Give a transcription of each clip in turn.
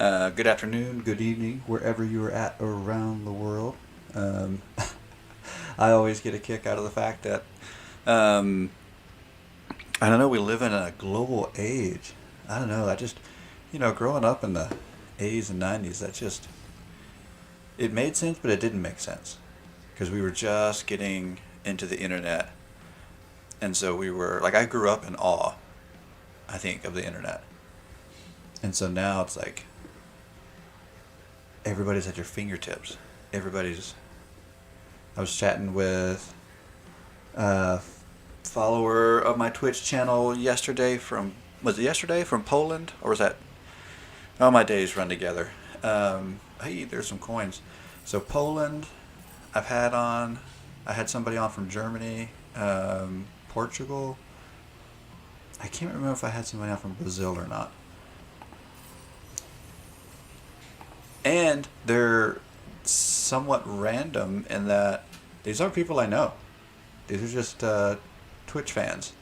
Good afternoon, good evening, wherever you are at around the world. Um, I always get a kick out of the fact that, um, I don't know, we live in a global age. I don't know, growing up in the 80s and 90s, it made sense, but it didn't make sense. Because we were just getting into the internet. And so I grew up in awe, I think, of the internet. And so now it's like, everybody's at your fingertips. Everybody's. I was chatting with a follower of my Twitch channel yesterday from. Was it yesterday from Poland? Or was that. Oh, my days run together. Hey, there's some coins. So, Poland, I've had on. I had somebody on from Germany, Portugal. I can't remember if I had somebody on from Brazil or not. And they're somewhat random in that these aren't people I know. These are just Twitch fans.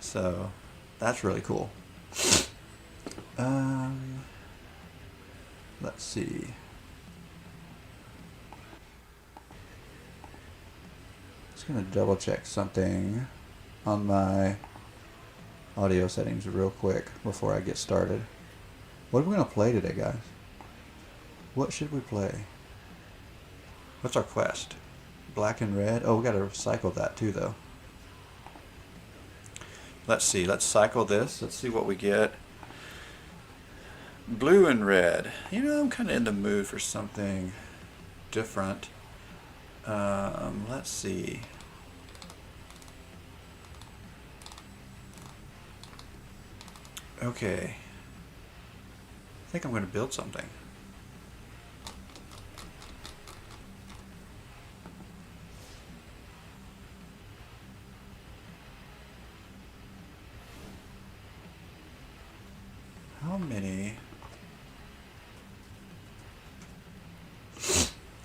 So that's really cool. Let's see. Just gonna double check something on my audio settings real quick before I get started. What are we gonna play today, guys? What should we play? What's our quest? Black and red? Oh, we gotta recycle that too, though. Let's see. Let's cycle this. Let's see what we get. Blue and red. You know, I'm kind of in the mood for something different. Let's see. Okay. I think I'm going to build something. How many?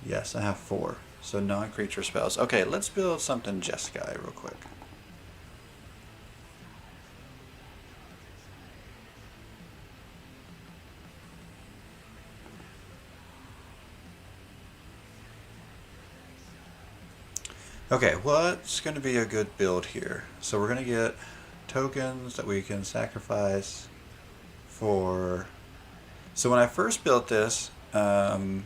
Yes, I have 4. So non-creature spells. Okay, let's build something Jeskai real quick. Okay, what's going to be a good build here? So we're going to get tokens that we can sacrifice for. So when I first built this, around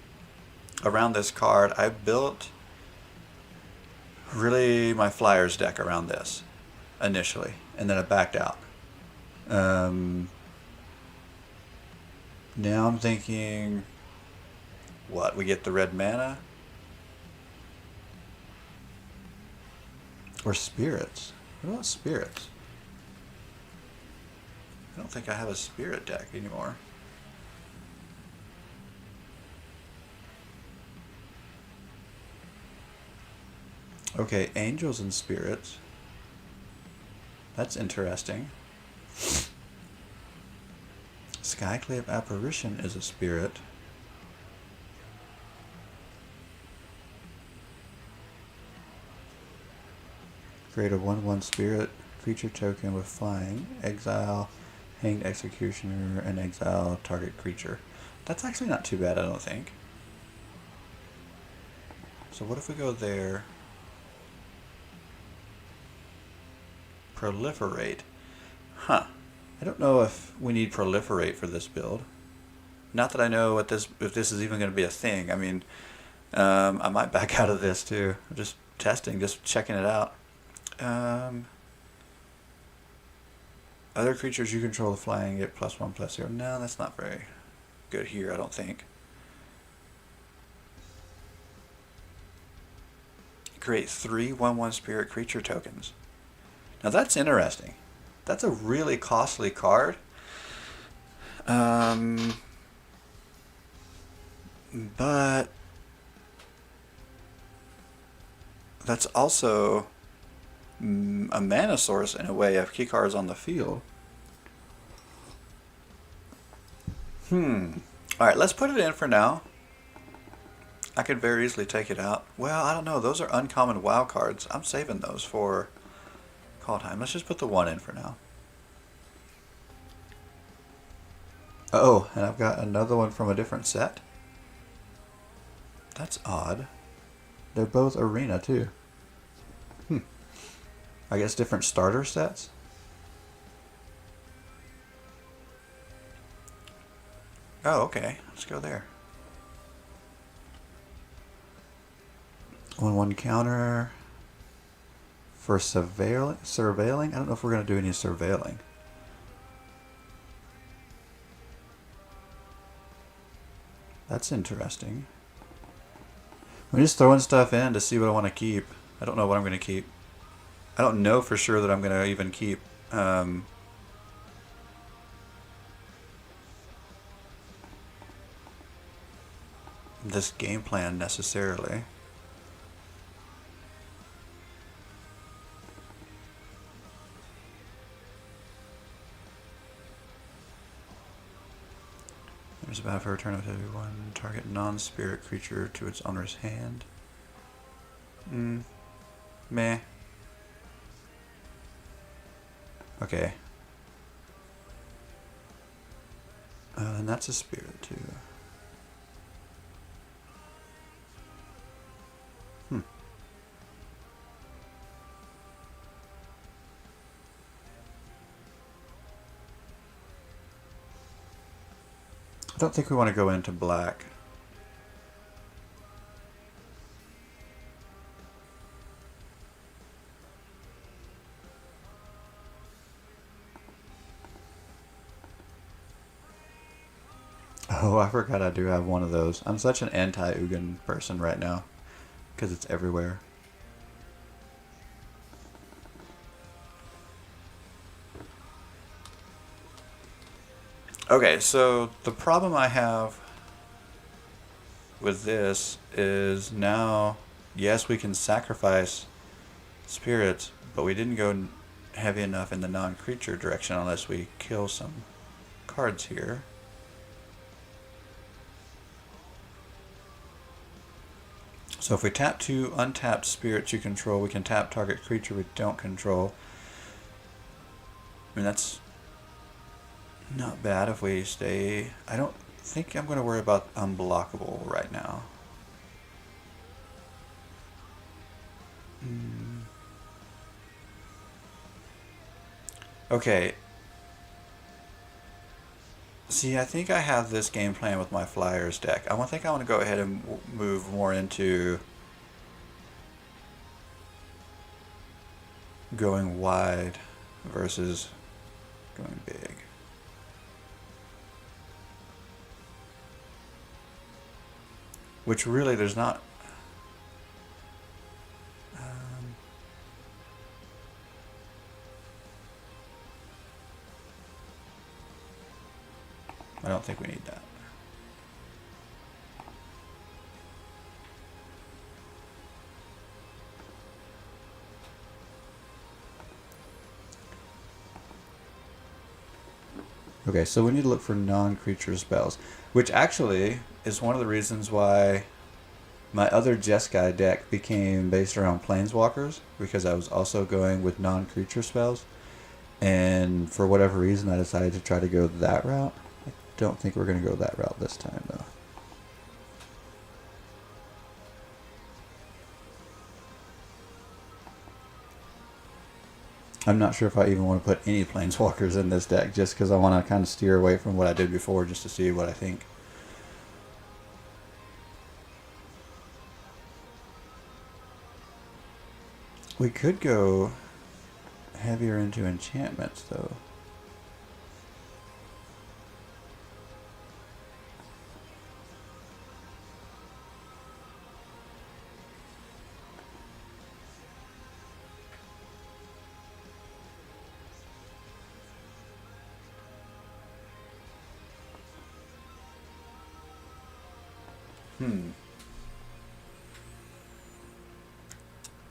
this card, I built really my flyers deck around this initially, and then I backed out. Now I'm thinking, what, we get the red mana? Or spirits? What about spirits? I don't think I have a spirit deck anymore. Okay, angels and spirits. That's interesting. Skyclave Apparition is a spirit. Create a 1/1 spirit creature token with flying. Exile Hanged Executioner and exile target creature. That's actually not too bad, I don't think. So what if we go there? Proliferate. Huh. I don't know if we need proliferate for this build. Not that I know if this is even going to be a thing. I mean, I might back out of this too. I'm just testing, just checking it out. Other creatures you control the flying get +1/+0. No, that's not very good here, I don't think. Create 3 1/1 spirit creature tokens. Now that's interesting. That's a really costly card. But that's also a mana source in a way of key cards on the field. Alright, let's put it in for now. I could very easily take it out. Well, I don't know. Those are uncommon WoW cards. I'm saving those for call time. Let's just put the 1 in for now. Oh, and I've got another one from a different set. That's odd. They're both arena too. I guess different starter sets? Oh, okay. Let's go there. 1/1 counter for surveilling? I don't know if we're going to do any surveilling. That's interesting. I'm just throwing stuff in to see what I want to keep. I don't know what I'm going to keep. I don't know for sure that I'm going to even keep this game plan necessarily. There's about for return of one target non-spirit creature to its owner's hand. Meh. Okay. And that's a spirit too. I don't think we want to go into black. Oh, I forgot I do have one of those. I'm such an anti-Ugin person right now because it's everywhere. Okay, so the problem I have with this is now, yes, we can sacrifice spirits, but we didn't go heavy enough in the non-creature direction unless we kill some cards here. So if we tap 2 untapped spirits you control, we can tap target creature we don't control. I mean, that's not bad if we stay. I don't think I'm going to worry about unblockable right now. Okay. See, I think I have this game plan with my Flyers deck. I think I want to go ahead and move more into going wide versus going big. Which really there's not... I don't think we need that. Okay, so we need to look for non-creature spells, which actually is one of the reasons why my other Jeskai deck became based around Planeswalkers, because I was also going with non-creature spells, and for whatever reason I decided to try to go that route. I don't think we're going to go that route this time, though. I'm not sure if I even want to put any Planeswalkers in this deck, just because I want to kind of steer away from what I did before, just to see what I think. We could go heavier into enchantments, though.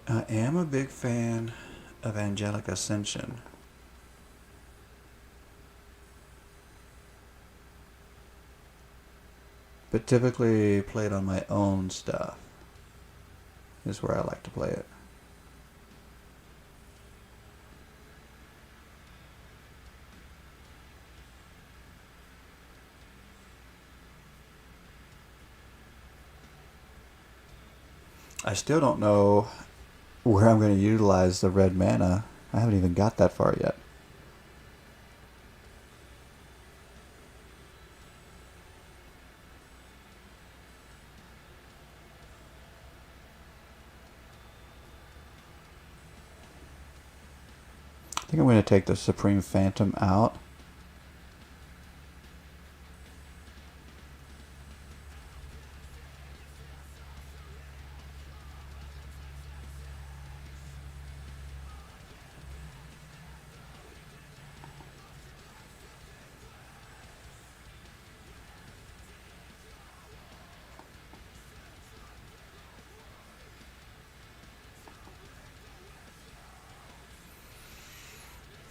I am a big fan of Angelic Ascension. But typically played on my own stuff is where I like to play it. I still don't know where I'm going to utilize the red mana. I haven't even got that far yet. I think I'm going to take the Supreme Phantom out.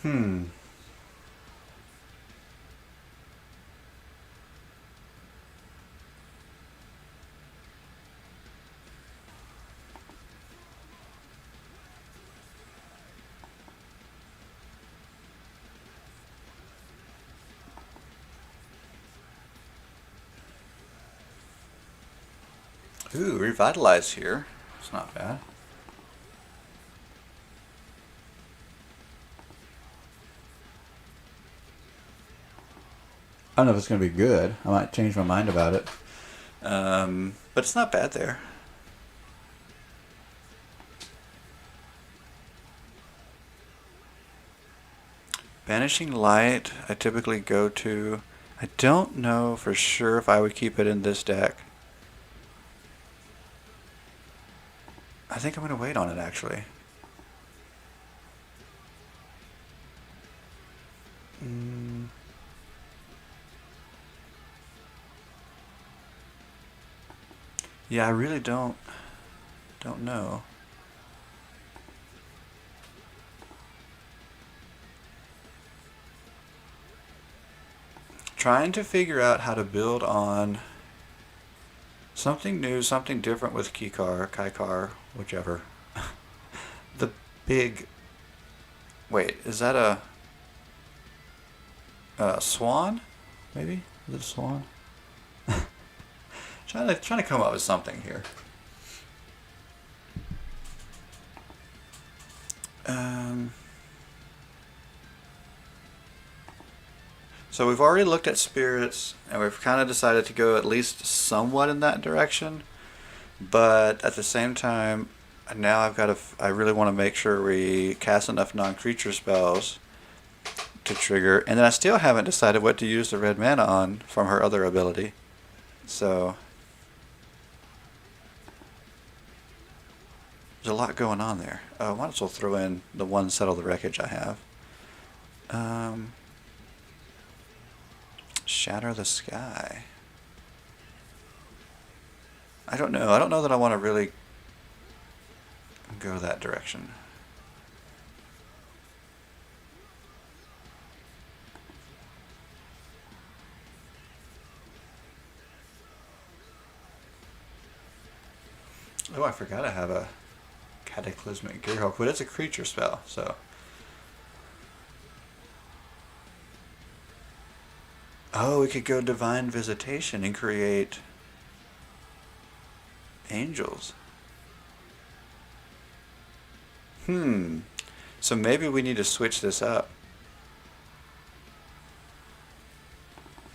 Hmm. Ooh, revitalize here. It's not bad. I don't know if it's going to be good. I might change my mind about it. But it's not bad there. Banishing Light, I typically go to. I don't know for sure if I would keep it in this deck. I think I'm going to wait on it, actually. Yeah, I really don't know. Trying to figure out how to build on something new, something different with Kaikar, whichever. The big. Wait, is that a swan? Maybe? Is it a swan? trying to come up with something here. So we've already looked at spirits, and we've kind of decided to go at least somewhat in that direction. But at the same time, now I really want to make sure we cast enough non-creature spells to trigger. And then I still haven't decided what to use the red mana on from her other ability. So there's a lot going on there. Might as well throw in the one Settle the Wreckage I have. Shatter the Sky. I don't know. I don't know that I want to really go that direction. Oh, I forgot I have a Cataclysmic Gearhulk, but it's a creature spell, so. Oh, we could go Divine Visitation and create angels. So maybe we need to switch this up.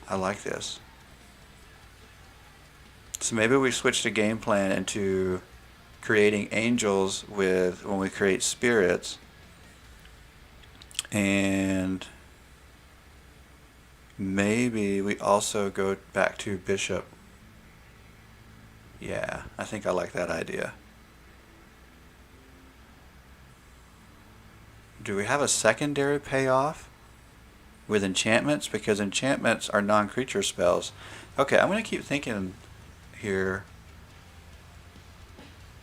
I like this. So maybe we switch the game plan into creating angels with when we create spirits, and maybe we also go back to Bishop. Yeah, I think I like that idea. Do we have a secondary payoff with enchantments? Because enchantments are non-creature spells. Okay, I'm going to keep thinking here.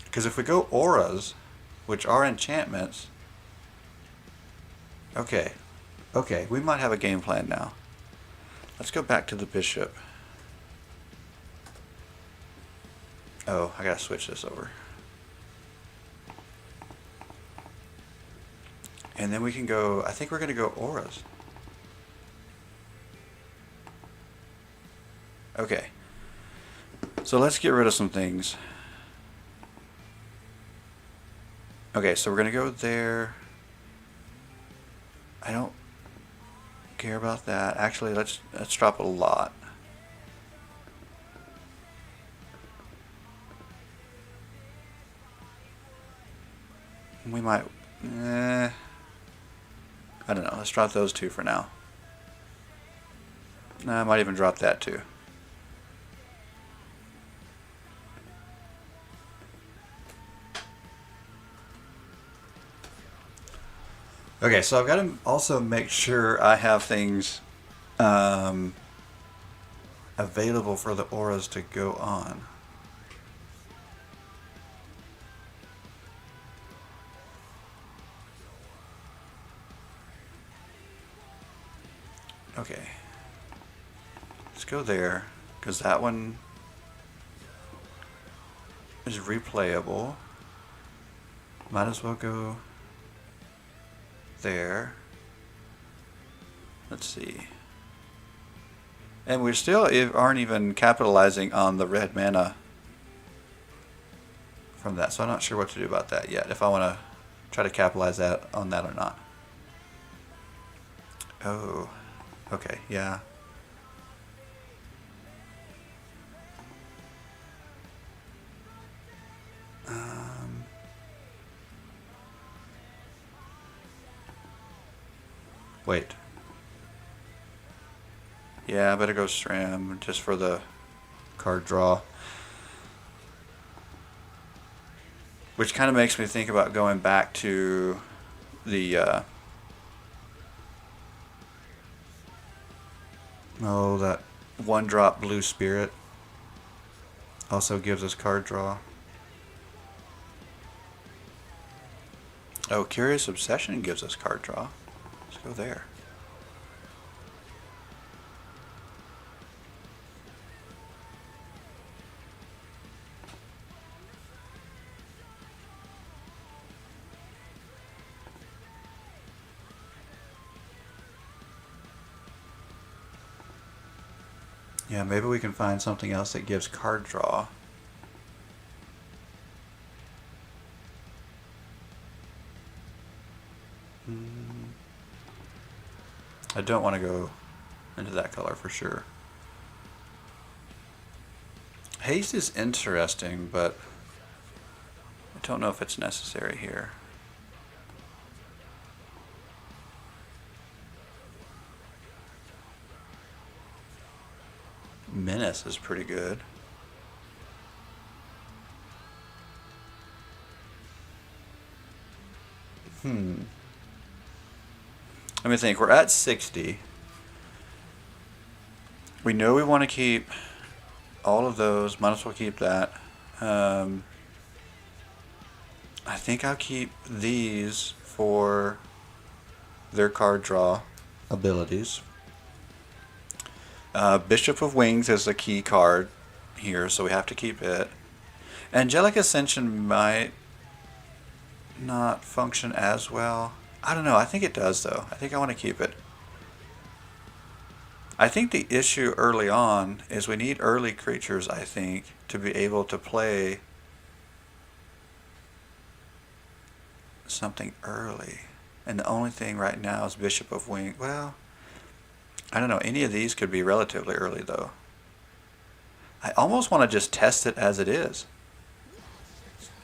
Because if we go auras, which are enchantments. Okay, we might have a game plan now. Let's go back to the bishop. Oh, I gotta switch this over. And then we can go, I think we're gonna go auras. Okay. So let's get rid of some things. Okay, so we're gonna go there. I don't care about that. Actually, let's drop a lot. We might. I don't know. Let's drop those two for now. I might even drop that too. Okay, so I've got to also make sure I have things available for the auras to go on. Okay. Let's go there, because that one is replayable. Might as well go there. Let's see. And we still aren't even capitalizing on the red mana from that, so I'm not sure what to do about that yet, if I want to try to capitalize on that or not. Oh, okay, yeah. Wait. Yeah, I better go SRAM just for the card draw. Which kind of makes me think about going back to the that one drop blue spirit also gives us card draw. Oh, Curious Obsession gives us card draw. Let's go there. Yeah, maybe we can find something else that gives card draw. I don't want to go into that color for sure. Haste is interesting, but I don't know if it's necessary here. Menace is pretty good. Let me think. We're at 60. We know we want to keep all of those. Might as well keep that. I think I'll keep these for their card draw abilities. Bishop of Wings is the key card here, so we have to keep it. Angelic Ascension might not function as well. I don't know. I think it does, though. I think I want to keep it. I think the issue early on is we need early creatures, I think, to be able to play something early. And the only thing right now is Bishop of Wing. Well, I don't know. Any of these could be relatively early, though. I almost want to just test it as it is.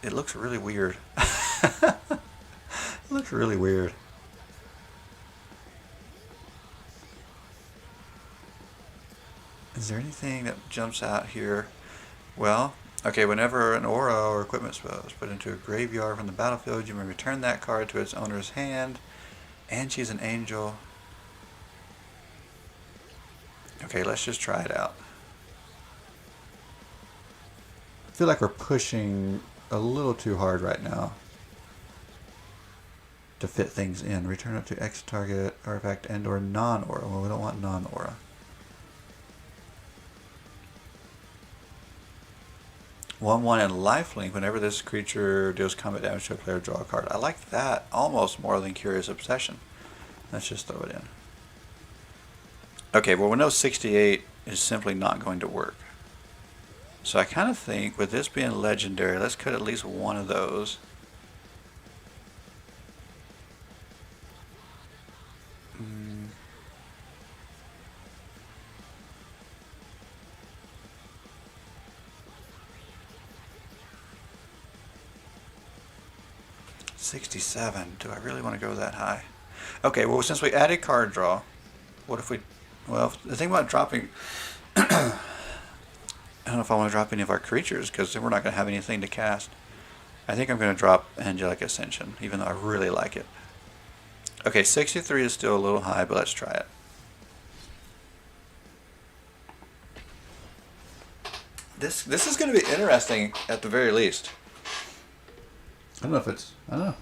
It looks really weird. It looks really weird. Is there anything that jumps out here? Well, okay, whenever an aura or equipment spell is put into a graveyard from the battlefield, you may return that card to its owner's hand. And she's an angel. Okay, let's just try it out. I feel like we're pushing a little too hard right now to fit things in. Return it to X target artifact and or non-aura. Well, we don't want non-aura. One and lifelink. Whenever this creature deals combat damage to a player, draw a card. I like that almost more than Curious Obsession. Let's just throw it in. Okay, well we know 68 is simply not going to work. So I kind of think with this being legendary, let's cut at least one of those. 67. Do I really want to go that high? Okay, well, since we added card draw, what if we... Well, the thing about dropping... I don't know if I want to drop any of our creatures, because then we're not going to have anything to cast. I think I'm going to drop Angelic Ascension, even though I really like it. Okay, 63 is still a little high, but let's try it. This is going to be interesting at the very least. I don't know if it's... I don't know.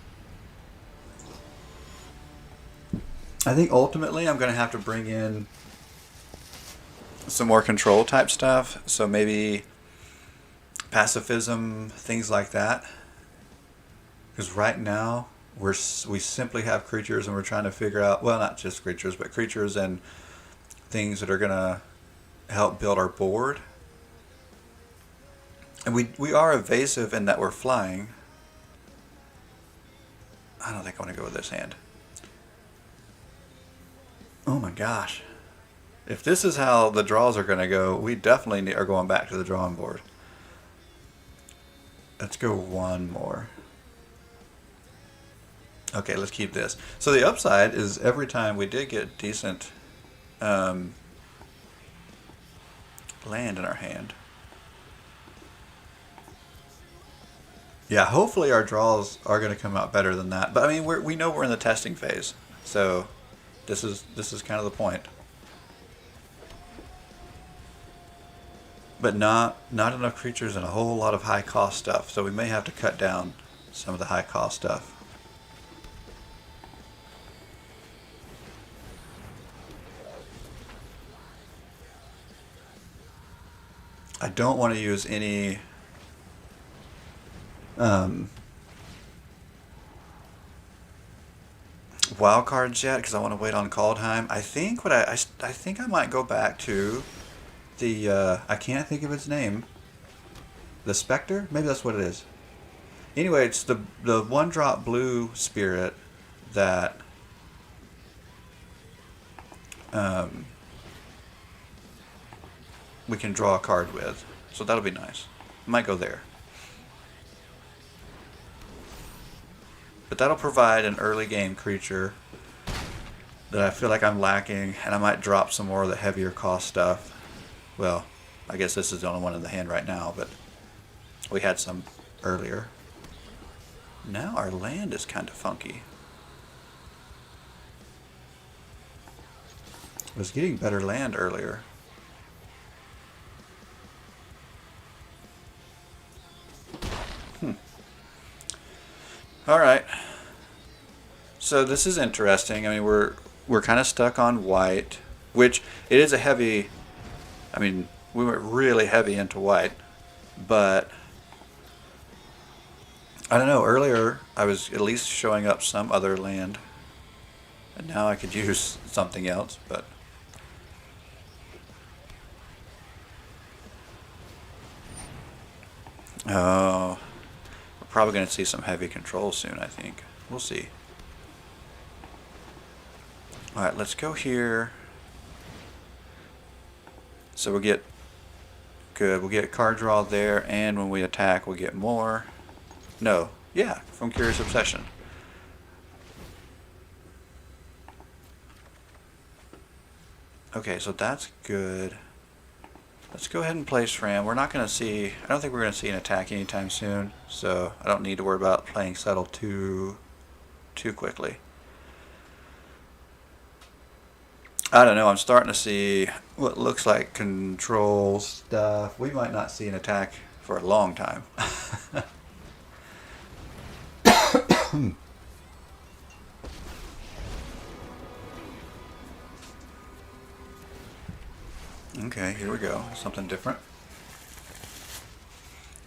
I think ultimately I'm going to have to bring in some more control type stuff. So maybe pacifism, things like that. Because right now we simply have creatures and we're trying to figure out, well, not just creatures, but creatures and things that are going to help build our board. And we are evasive in that we're flying. I don't think I want to go with this hand. Oh my gosh. If this is how the draws are going to go, we definitely are going back to the drawing board. Let's go one more. Okay, let's keep this. So the upside is every time we did get decent land in our hand. Yeah, hopefully our draws are going to come out better than that. But I mean, we know we're in the testing phase, so this is kind of the point. But not enough creatures and a whole lot of high cost stuff. So we may have to cut down some of the high cost stuff. I don't want to use any wild cards yet because I want to wait on call time. I think what I think I might go back to the I can't think of its name. The Spectre? Maybe that's what it is. Anyway, it's the 1-drop blue spirit that we can draw a card with. So that'll be nice. Might go there. But that'll provide an early game creature that I feel like I'm lacking, and I might drop some more of the heavier cost stuff. Well, I guess this is the only one in the hand right now, but we had some earlier. Now our land is kind of funky. I was getting better land earlier. All right. So this is interesting. I mean, we're kind of stuck on white, which it is a heavy. I mean, we went really heavy into white, but I don't know. Earlier, I was at least showing up some other land, and now I could use something else. But oh. Probably going to see some heavy control soon, I think. We'll see. Alright, let's go here. So we'll get... Good, we'll get card draw there, and when we attack, we'll get more. No. Yeah, from Curious Obsession. Okay, so that's good. Let's go ahead and place Ram. We're not going to see... I don't think we're going to see an attack anytime soon, so I don't need to worry about playing Settle too quickly. I don't know. I'm starting to see what looks like control stuff. We might not see an attack for a long time. Okay, here we go. Something different.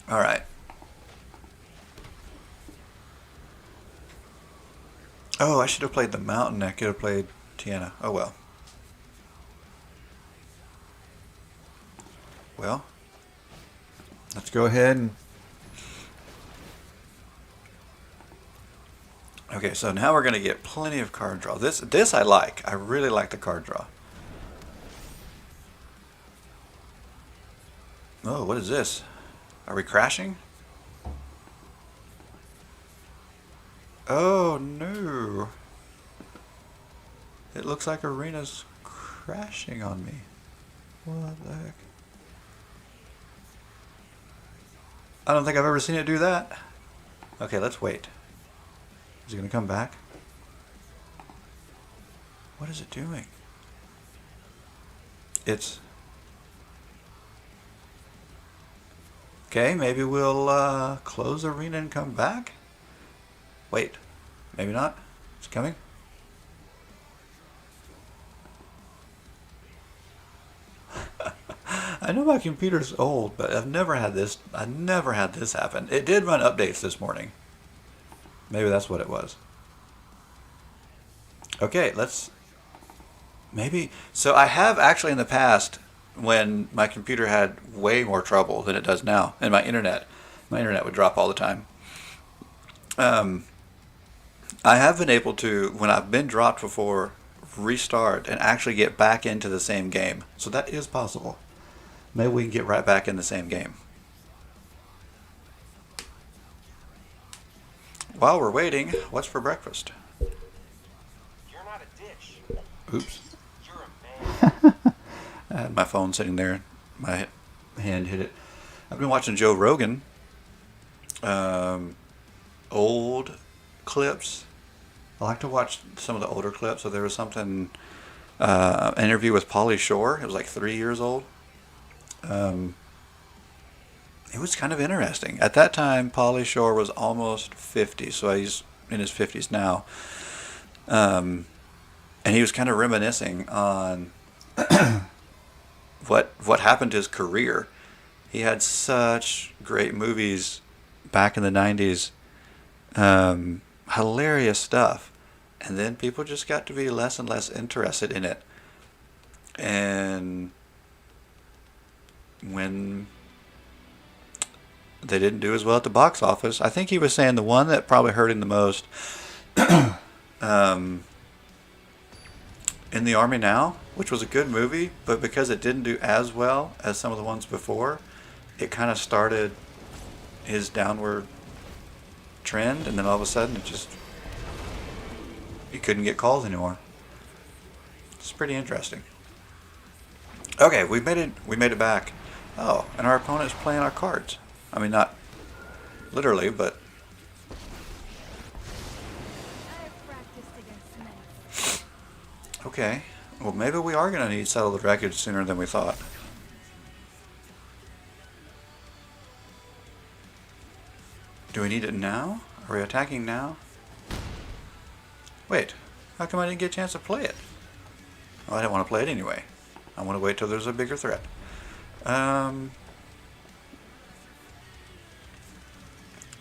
All right. Oh, I should have played the mountain. I could have played Tiana. Oh well. Well, let's go ahead and... Okay, so now we're going to get plenty of card draw. This I like. I really like the card draw. Oh, what is this? Are we crashing? Oh no. It looks like Arena's crashing on me. What the heck? I don't think I've ever seen it do that. Okay, let's wait. Is it going to come back? What is it doing? It's... Okay, maybe we'll close Arena and come back? Wait, maybe not. It's coming. I know my computer's old, but I've never had this happen. It did run updates this morning. Maybe that's what it was. Okay, so I have actually in the past, when my computer had way more trouble than it does now, and my internet would drop all the time. I have been able to, when I've been dropped before, restart and actually get back into the same game. So that is possible. Maybe we can get right back in the same game. While we're waiting, what's for breakfast? You're not a dish. Oops. You're a man. I had my phone sitting there. My hand hit it. I've been watching Joe Rogan. Old clips. I like to watch some of the older clips. So there was something, an interview with Pauly Shore. It was like 3 years old. It was kind of interesting. At that time, Pauly Shore was almost 50, so he's in his 50s now. And he was kind of reminiscing on what happened to his career. He had such great movies back in the 90s. Hilarious stuff. And then people just got to be less and less interested in it. And when they didn't do as well at the box office, I think he was saying the one that probably hurt him the most, In the Army Now, which was a good movie, but because it didn't do as well as some of the ones before, it kind of started his downward trend, and then all of a sudden he couldn't get calls anymore. It's pretty interesting. Okay, we made it back. Oh, and our opponent's playing our cards. I mean, not literally, but... Okay, well maybe we are going to need to settle the wreckage sooner than we thought. Do we need it now? Are we attacking now? Wait, how come I didn't get a chance to play it? Well, I didn't want to play it anyway. I want to wait till there's a bigger threat.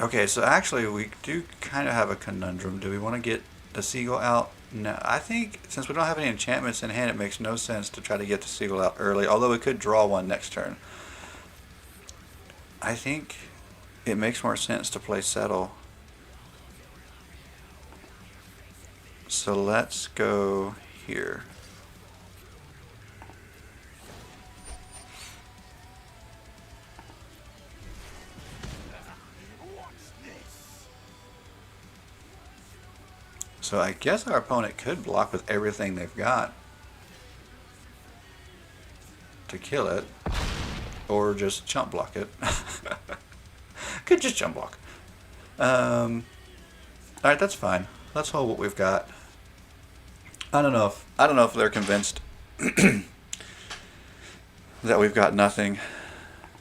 Okay, so actually we do kind of have a conundrum. Do we want to get the Seagull out? No, I think since we don't have any enchantments in hand, it makes no sense to try to get the Seagull out early, although we could draw one next turn. I think it makes more sense to play Settle. So let's go here. So I guess our opponent could block with everything they've got to kill it, or just chump block it. Could just chump block. Alright, that's fine. Let's hold what we've got. I don't know if they're convinced that we've got nothing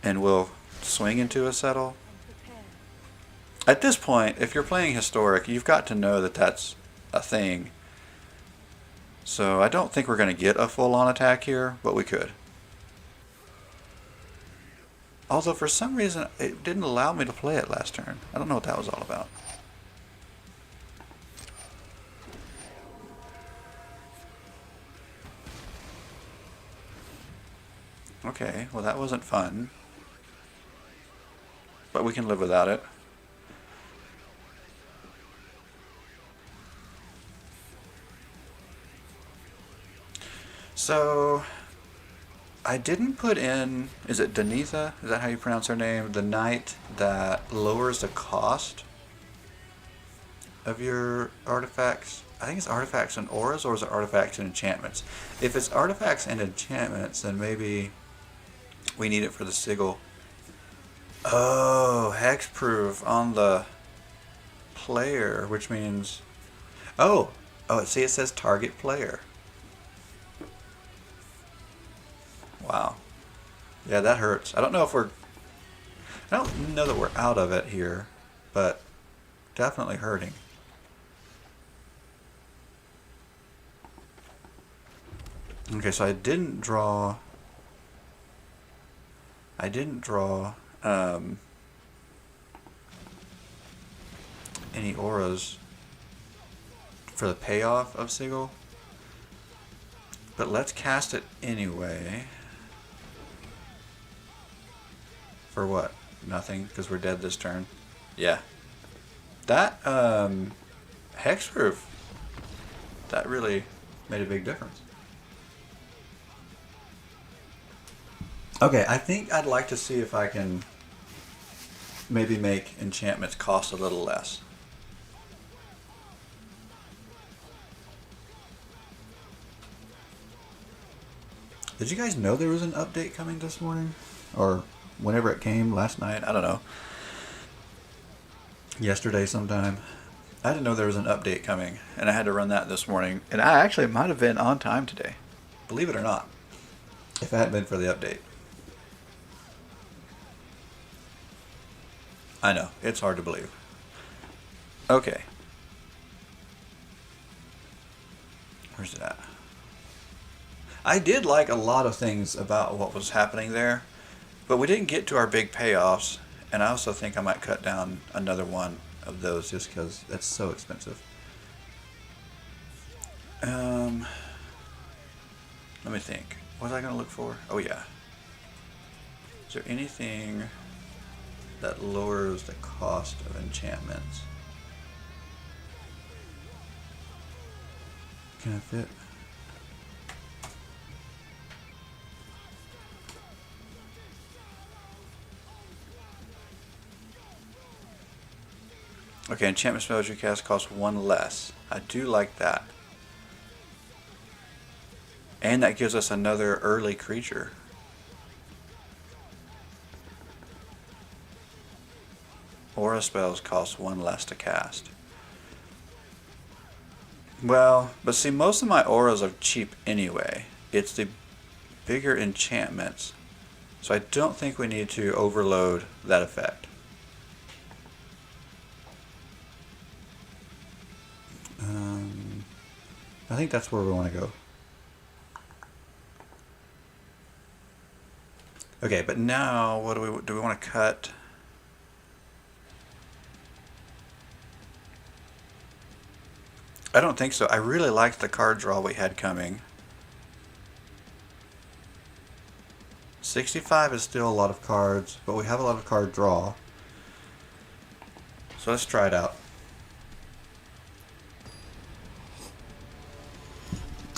and we'll swing into a Settle. At this point, if you're playing Historic, you've got to know that that's a thing. So I don't think we're going to get a full-on attack here, but we could. Although for some reason it didn't allow me to play it last turn. I don't know what that was all about. Okay, well that wasn't fun. But we can live without it. So, I didn't put in, is it Denitha? Is that how you pronounce her name? The knight that lowers the cost of your artifacts. I think it's artifacts and auras, or is it artifacts and enchantments? If it's artifacts and enchantments, then maybe we need it for the sigil. Oh, hexproof on the player, which means... Oh, see, it says target player. Wow. Yeah, that hurts. I don't know if we're... I don't know that we're out of it here, but definitely hurting. Okay, so I didn't draw any auras for the payoff of Sigil, but let's cast it anyway. For what? Nothing, because we're dead this turn. Yeah. That, hexproof, that really made a big difference. Okay, I think I'd like to see if I can maybe make enchantments cost a little less. Did you guys know there was an update coming this morning? Or whenever it came, last night? I don't know. Yesterday sometime. I didn't know there was an update coming, and I had to run that this morning. And I actually might have been on time today. Believe it or not. If it hadn't been for the update. I know, it's hard to believe. Okay. Where's it at? I did like a lot of things about what was happening there, but we didn't get to our big payoffs, and I also think I might cut down another one of those just because that's so expensive. Let me think. What was I going to look for? Oh yeah. Is there anything that lowers the cost of enchantments? Can I fit? Okay, enchantment spells you cast cost one less. I do like that. And that gives us another early creature. Aura spells cost one less to cast. Well, but see, most of my auras are cheap anyway. It's the bigger enchantments. So I don't think we need to overload that effect. I think that's where we want to go. Okay, but now what do we want to cut? I don't think so. I really liked the card draw we had coming. 65 is still a lot of cards, but we have a lot of card draw. So let's try it out.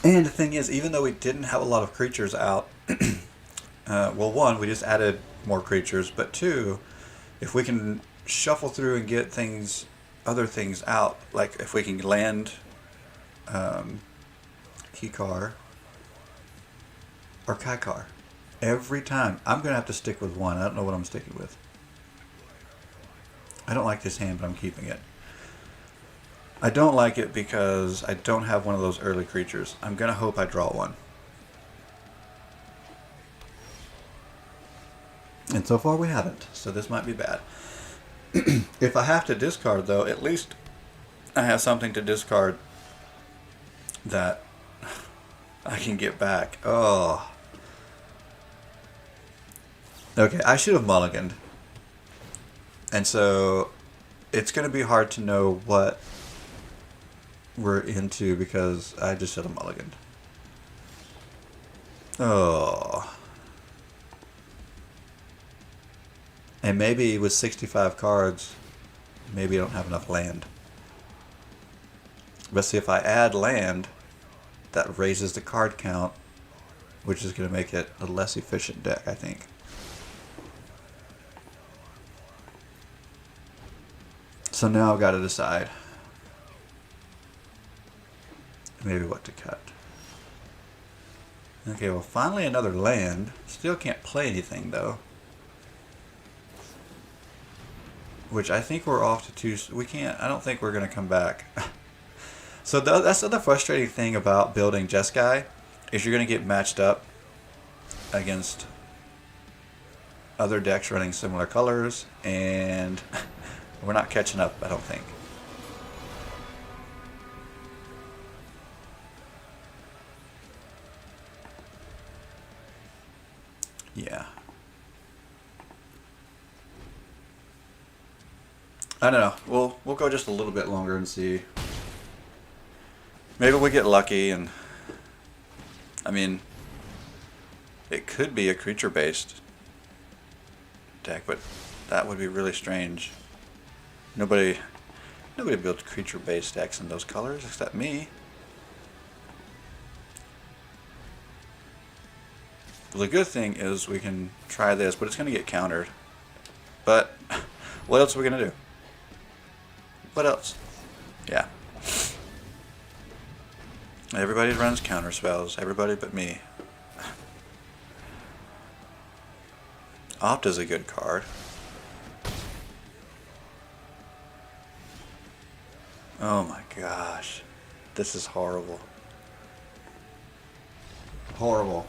And the thing is, even though we didn't have a lot of creatures out, well, one, we just added more creatures, but two, if we can shuffle through and get things, other things out, like if we can land Kikar or Kaikar every time, I'm going to have to stick with one. I don't know what I'm sticking with. I don't like this hand, but I'm keeping it. I don't like it because I don't have one of those early creatures. I'm going to hope I draw one. And so far we haven't, so this might be bad. If I have to discard, though, at least I have something to discard that I can get back. Oh. Okay, I should have mulliganed. And so it's going to be hard to know what we're into because I just should have mulliganed. Oh. And maybe with 65 cards, maybe I don't have enough land. But see, if I add land, that raises the card count, which is going to make it a less efficient deck, I think. So now I've got to decide. maybe what to cut. Okay, well, finally another land. Still can't play anything, though. Which I think we're off to two... We can't... I don't think we're going to come back. So that's the other frustrating thing about building Jeskai, is you're going to get matched up against other decks running similar colors, and we're not catching up, I don't think. Yeah. I don't know. We'll go just a little bit longer and see. Maybe we get lucky, and I mean, it could be a creature-based deck, but that would be really strange. Nobody built creature-based decks in those colors except me. The good thing is we can try this, but it's going to get countered. But what else are we going to do? What else? Yeah. Everybody runs counter spells. Everybody but me. Opt is a good card. Oh my gosh. This is horrible. Horrible.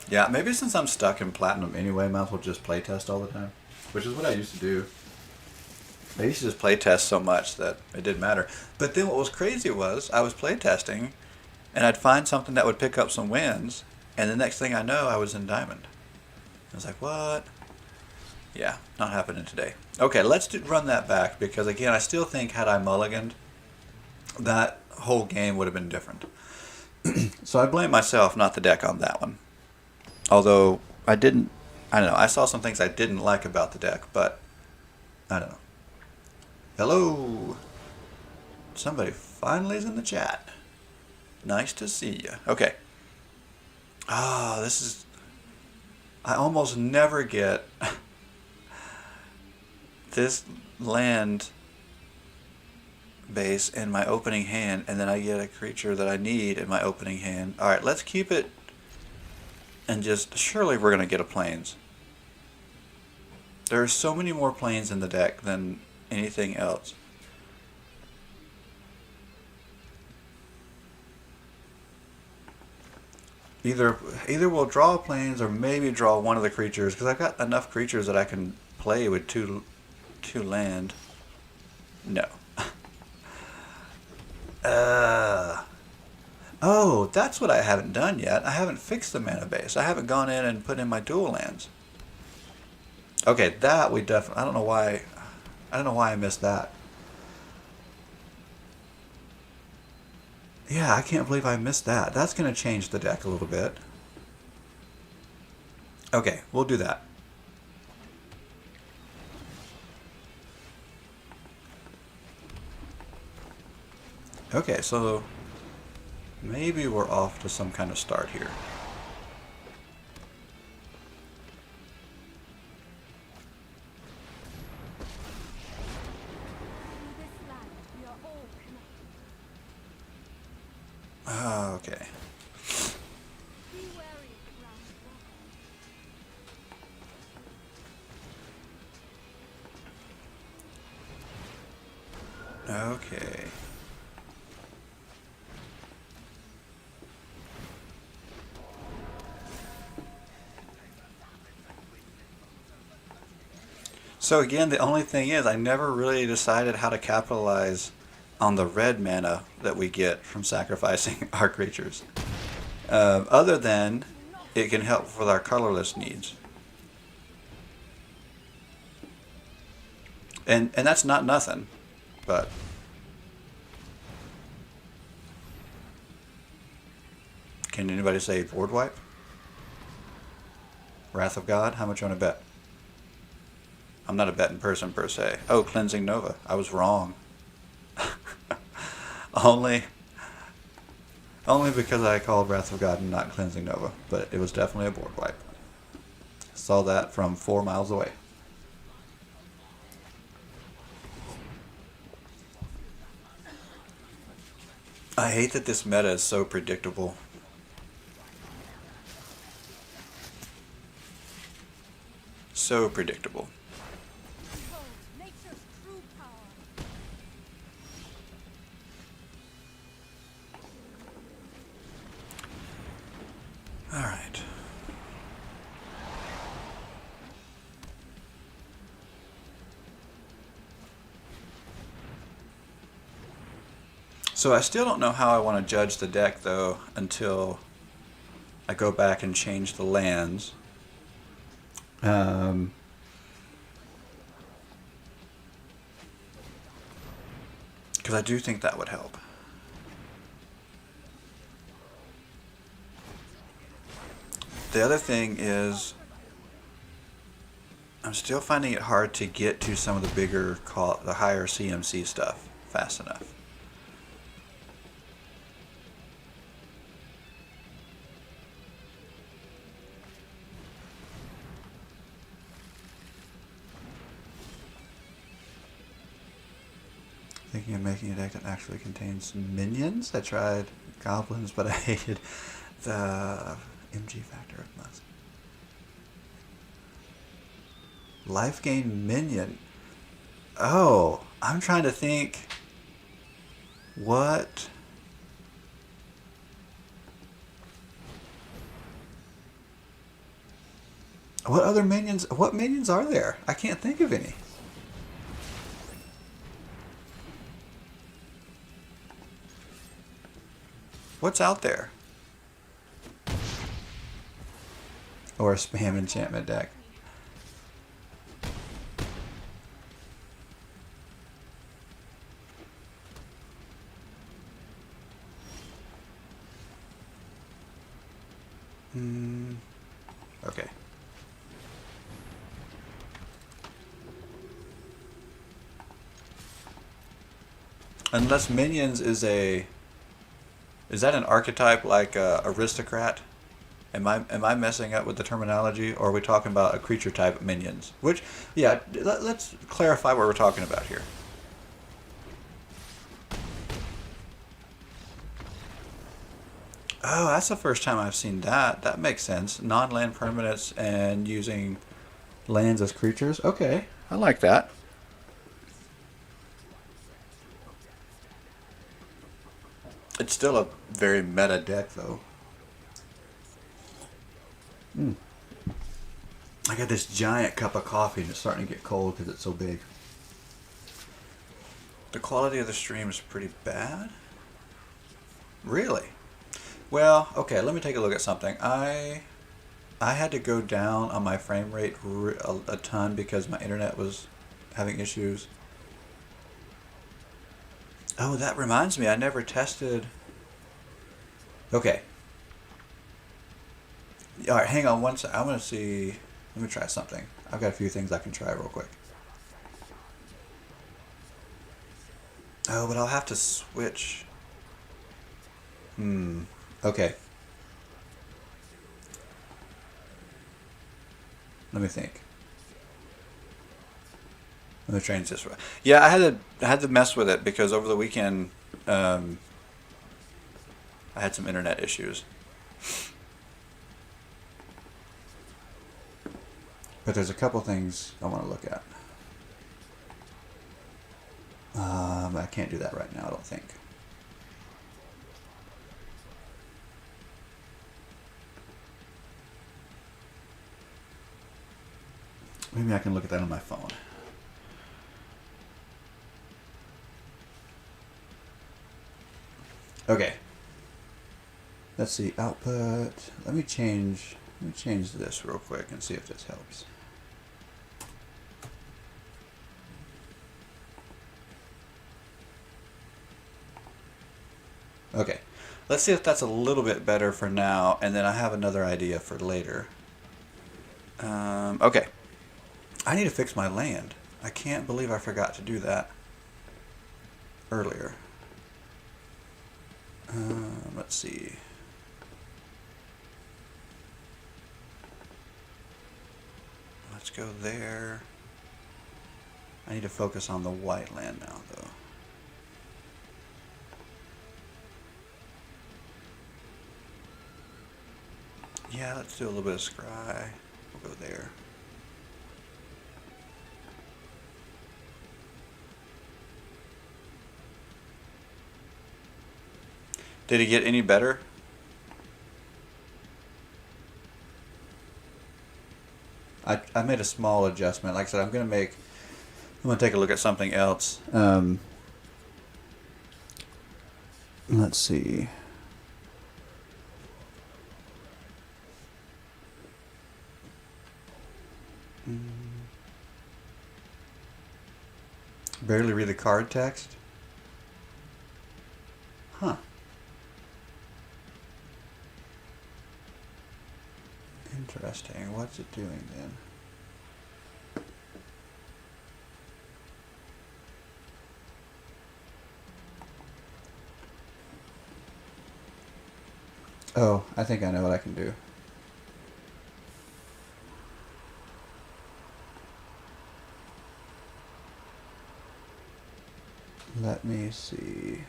Yeah, maybe since I'm stuck in Platinum anyway, might as well just playtest all the time. Which is what I used to do. I used to just playtest so much that it didn't matter. But then what was crazy was, I was playtesting, and I'd find something that would pick up some wins, and the next thing I know, I was in Diamond. I was like, what? Yeah, not happening today. Okay, let's run that back, because again, I still think had I mulliganed, that whole game would have been different. So I blame myself, not the deck, on that one. Although, I don't know, I saw some things I didn't like about the deck, but I don't know. Hello! Somebody finally is in the chat. Nice to see you. Okay. Ah, this is... I almost never get this land base in my opening hand, and then I get a creature that I need in my opening hand. Alright, let's keep it, and just... Surely we're going to get a plains. There are so many more plains in the deck than anything else. Either we'll draw plains or maybe draw one of the creatures, because I've got enough creatures that I can play with two land. No. Oh, that's what I haven't done yet. I haven't fixed the mana base. I haven't gone in and put in my dual lands. Okay, that we definitely... I don't know why I missed that. Yeah, I can't believe I missed that. That's going to change the deck a little bit. Okay, we'll do that. Okay, so maybe we're off to some kind of start here. Okay. Okay. So again, the only thing is I never really decided how to capitalize on the red mana that we get from sacrificing our creatures. Other than it can help with our colorless needs. And that's not nothing, but... Can anybody say board wipe? Wrath of God? How much you want to bet? I'm not a betting person per se. Oh, Cleansing Nova. I was wrong. Only because I called Wrath of God and not Cleansing Nova. But it was definitely a board wipe. Saw that from 4 miles away. I hate that this meta is so predictable. So predictable. Behold nature's true power. Alright. So I still don't know how I want to judge the deck, though, until I go back and change the lands. Because I do think that would help. The other thing is, I'm still finding it hard to get to some of the the higher CMC stuff fast enough. Thinking of making a deck that actually contains minions. I tried goblins, but I hated the MG factor of most. Life gain minion. Oh, I'm trying to think. What? What other minions? What minions are there? I can't think of any. What's out there? Or a spam enchantment deck. Okay. Unless minions is a... Is that an archetype like aristocrat? Am I messing up with the terminology, or are we talking about a creature type minions? Which, yeah, let's clarify what we're talking about here. Oh, that's the first time I've seen that. That makes sense. Non-land permanents and using lands as creatures. Okay, I like that. It's still a very meta deck, though. I got this giant cup of coffee and it's starting to get cold because it's so big. The quality of the stream is pretty bad. Really? Well, okay, let me take a look at something. I had to go down on my frame rate a ton because my internet was having issues. Oh, that reminds me, I never tested... Okay. Alright, hang on one sec. I'm going to see... Let me try something. I've got a few things I can try real quick. Oh, but I'll have to switch. Okay. Let me think. Let me change this. Yeah, I had to mess with it because over the weekend I had some internet issues. But there's a couple things I want to look at. I can't do that right now, I don't think. Maybe I can look at that on my phone. Okay. Let's see, output. Let me change this real quick and see if this helps. Okay. Let's see if that's a little bit better for now, and then I have another idea for later. Okay. I need to fix my land. I can't believe I forgot to do that earlier. Let's see. Let's go there. I need to focus on the white land now, though. Yeah, let's do a little bit of scry. We'll go there. Did it get any better? I made a small adjustment. Like I said, I'm gonna take a look at something else. Let's see. Barely read the card text? Huh. Interesting. What's it doing then? Oh, I think I know what I can do. Let me see.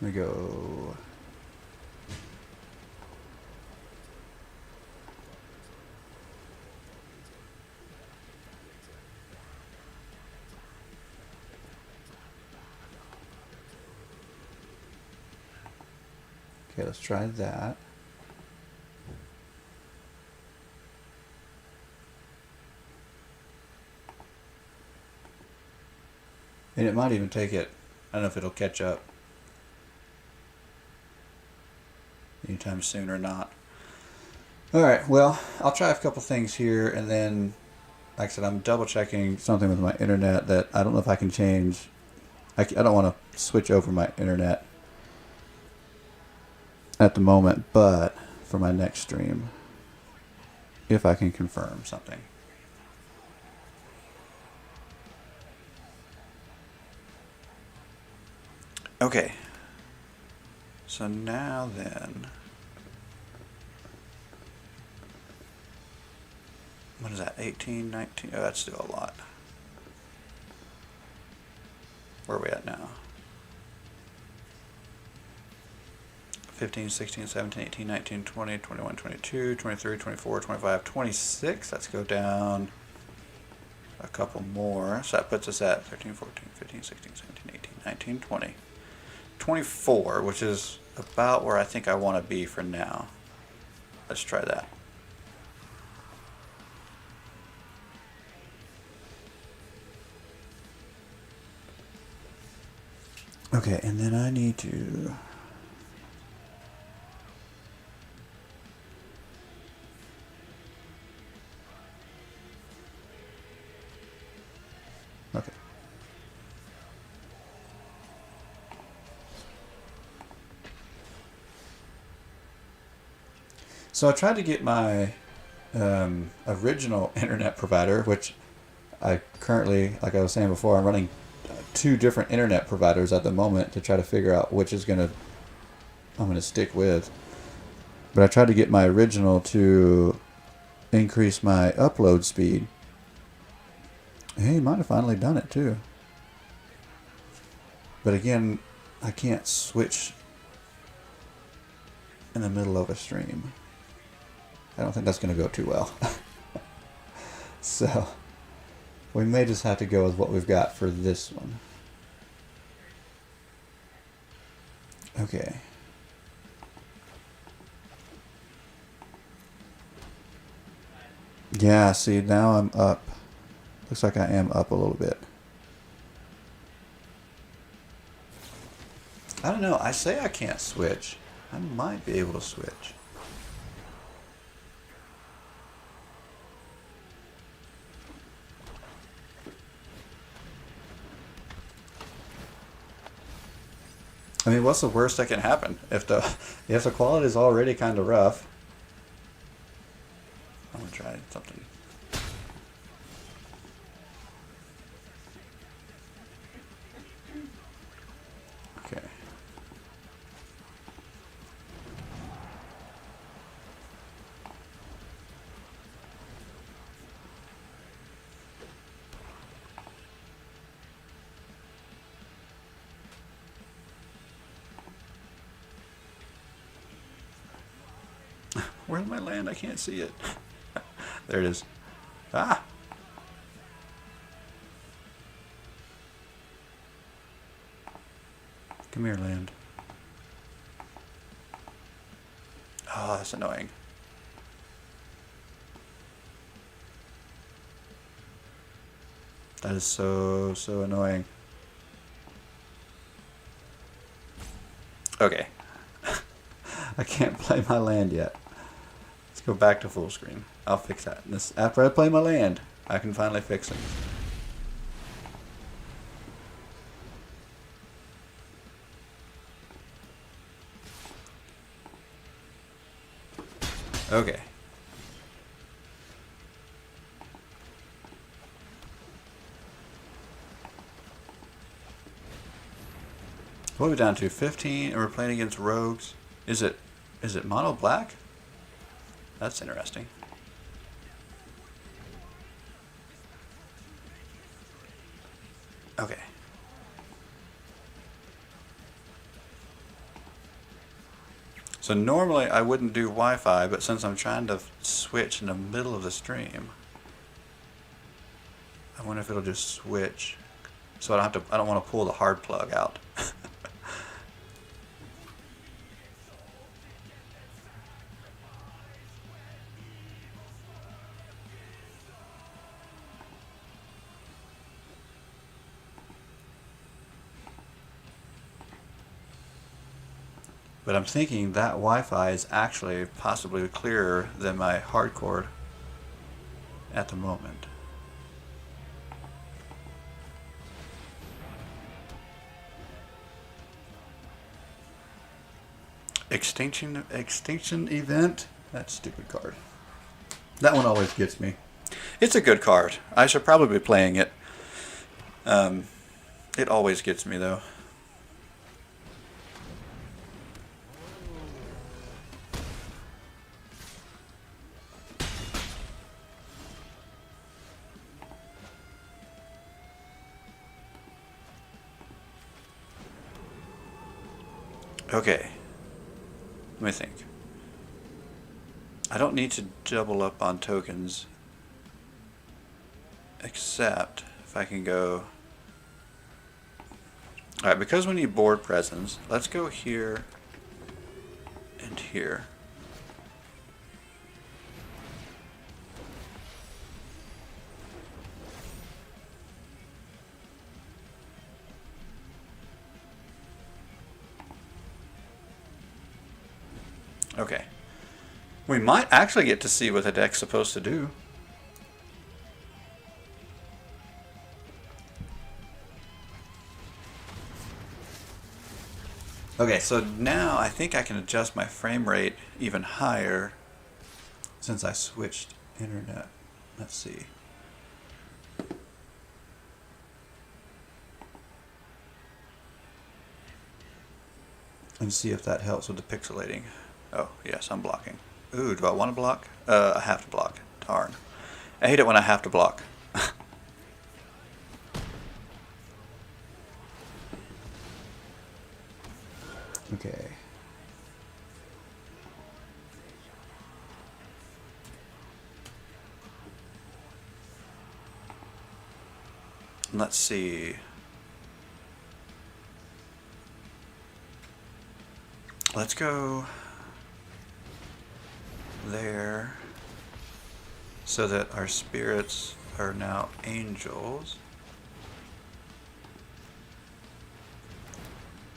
Let me go. Okay, let's try that. And it might even take it. I don't know if it'll catch up anytime soon or not. Alright, well, I'll try a couple things here, and then, like I said, I'm double checking something with my internet that I don't know if I can change. I don't want to switch over my internet at the moment, but for my next stream, if I can confirm something. Okay. So now then, what is that, 18, 19? Oh, that's still a lot. Where are we at now? 15, 16, 17, 18, 19, 20, 21, 22, 23, 24, 25, 26. Let's go down a couple more. So that puts us at 13, 14, 15, 16, 17, 18, 19, 20. 24, which is about where I think I want to be for now. Let's try that. Okay, and then I need to... Okay. So I tried to get my original internet provider, which I currently, like I was saying before, I'm running two different internet providers at the moment to try to figure out which is I'm gonna stick with. But I tried to get my original to increase my upload speed. Hey, he might have finally done it too. But again, I can't switch in the middle of a stream. I don't think that's going to go too well. So, we may just have to go with what we've got for this one. Okay. Yeah, see, now I'm up. Looks like I am up a little bit. I don't know. I say I can't switch. I might be able to switch. I mean, what's the worst that can happen? If the quality is already kind of rough, I'm gonna try something. Okay. Where's my land? I can't see it. There it is. Ah! Come here, land. Oh, that's annoying. That is so annoying. Okay. I can't play my land yet. Let's go back to full screen. I'll fix that. After I play my land, I can finally fix it. Okay. What are we down to? 15, and we're playing against rogues. Is it mono black? That's interesting. Okay. So normally I wouldn't do Wi-Fi, but since I'm trying to switch in the middle of the stream, I wonder if it'll just switch. So I don't want to pull the hard plug out. But I'm thinking that Wi-Fi is actually possibly clearer than my hard cord at the moment. Extinction event? That stupid card. That one always gets me. It's a good card. I should probably be playing it. It always gets me though. Okay, let me think. I don't need to double up on tokens, except if I can go... Alright, because we need board presence, let's go here and here. Okay. We might actually get to see what the deck's supposed to do. Okay, so now I think I can adjust my frame rate even higher since I switched internet. Let's see. And see if that helps with the pixelating. Oh, yes, I'm blocking. Ooh, do I want to block? I have to block. Darn. I hate it when I have to block. Okay. Let's see. Let's go there so that our spirits are now angels.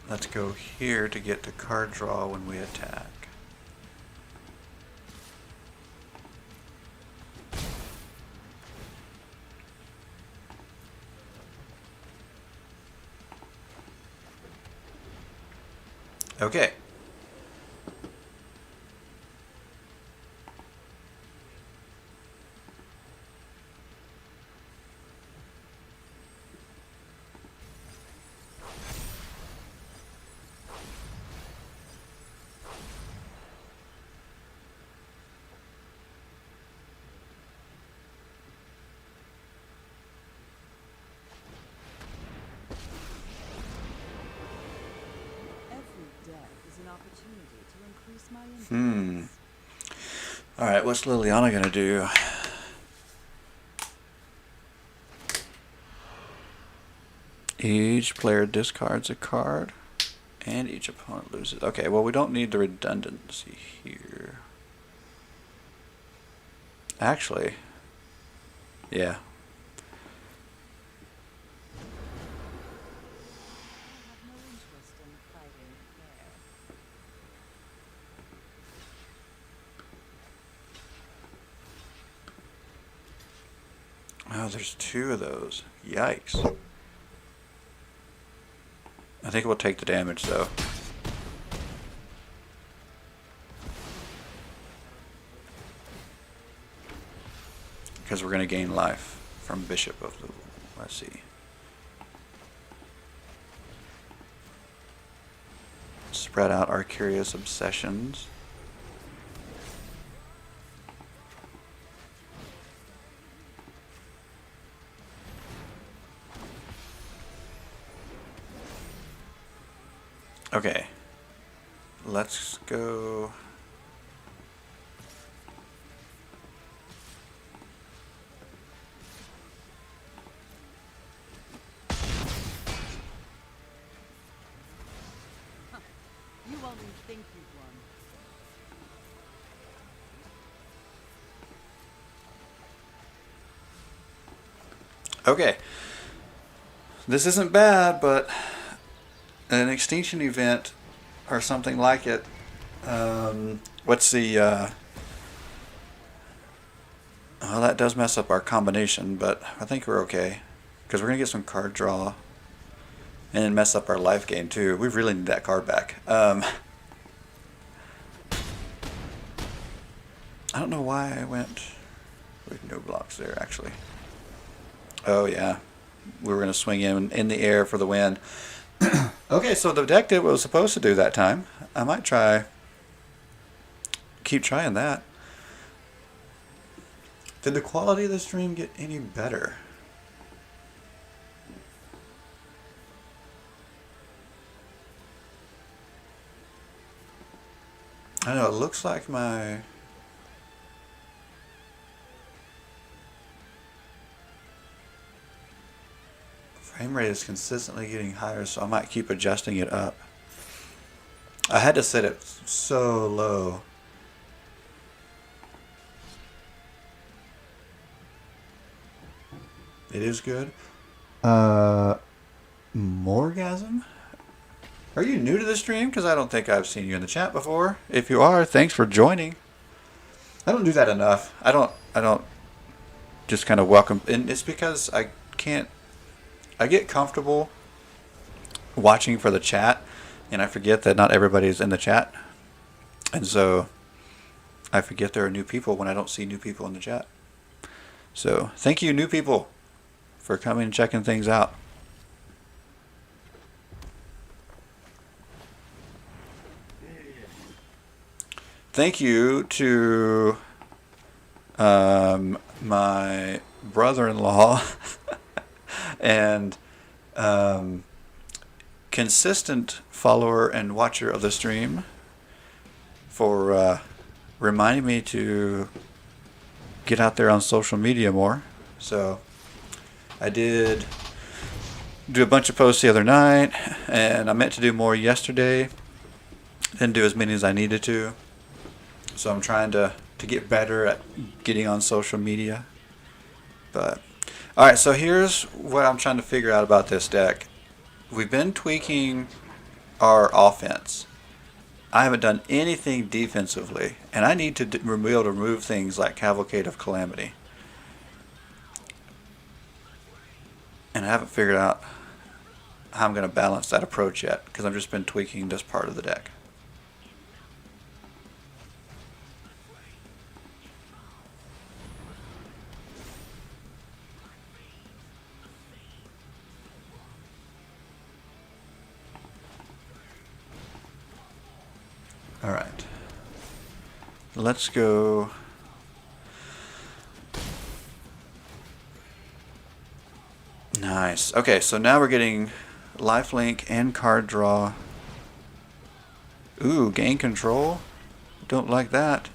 Let's go here to get the card draw when we attack. Okay. Every death is an opportunity to increase my influence. Alright, what's Liliana gonna do? Each player discards a card, and each opponent loses. Okay, well, we don't need the redundancy here. Actually, yeah. I have no interest in fighting fair. Oh, there's two of those. Yikes. I think we'll take the damage, though. Because we're going to gain life from Bishop of the... Let's see. Spread out our curious obsessions. Okay. Let's go... You only think you've won. Okay. This isn't bad, but an extinction event or something like it. What's the... well, that does mess up our combination, but I think we're okay. Because we're going to get some card draw. And mess up our life gain, too. We really need that card back. I don't know why I went with no blocks there, actually. Oh, yeah. We were going to swing in the air for the win. Okay, so the deck did what it was supposed to do that time. I might keep trying that. Did the quality of the stream get any better? I know, it looks like my... frame rate is consistently getting higher, so I might keep adjusting it up. I had to set it so low. It is good. Morgasm? Are you new to the stream? Because I don't think I've seen you in the chat before. If you are, thanks for joining. I don't do that enough. I don't just kind of welcome, and it's because I get comfortable watching for the chat, and I forget that not everybody's in the chat. And so I forget there are new people when I don't see new people in the chat. So thank you, new people, for coming and checking things out. Thank you to my brother-in-law and consistent follower and watcher of the stream for reminding me to get out there on social media more. So I did do a bunch of posts the other night, and I meant to do more yesterday. Didn't do as many as I needed to. So I'm trying to get better at getting on social media. But alright, so here's what I'm trying to figure out about this deck. We've been tweaking our offense. I haven't done anything defensively, and I need to be able to remove things like Cavalcade of Calamity. And I haven't figured out how I'm going to balance that approach yet, because I've just been tweaking this part of the deck. Alright. Let's go. Nice. Okay, so now we're getting lifelink and card draw. Ooh, gain control. Don't like that.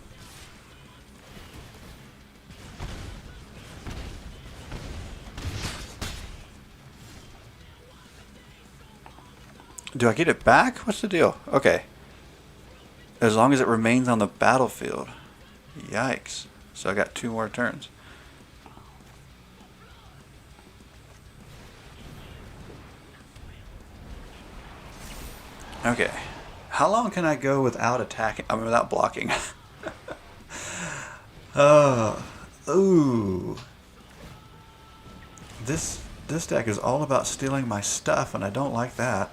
Do I get it back? What's the deal? Okay. As long as it remains on the battlefield. Yikes. So I got 2 more turns. Okay. How long can I go without attacking? I mean, without blocking. Oh. Ooh. This deck is all about stealing my stuff, and I don't like that.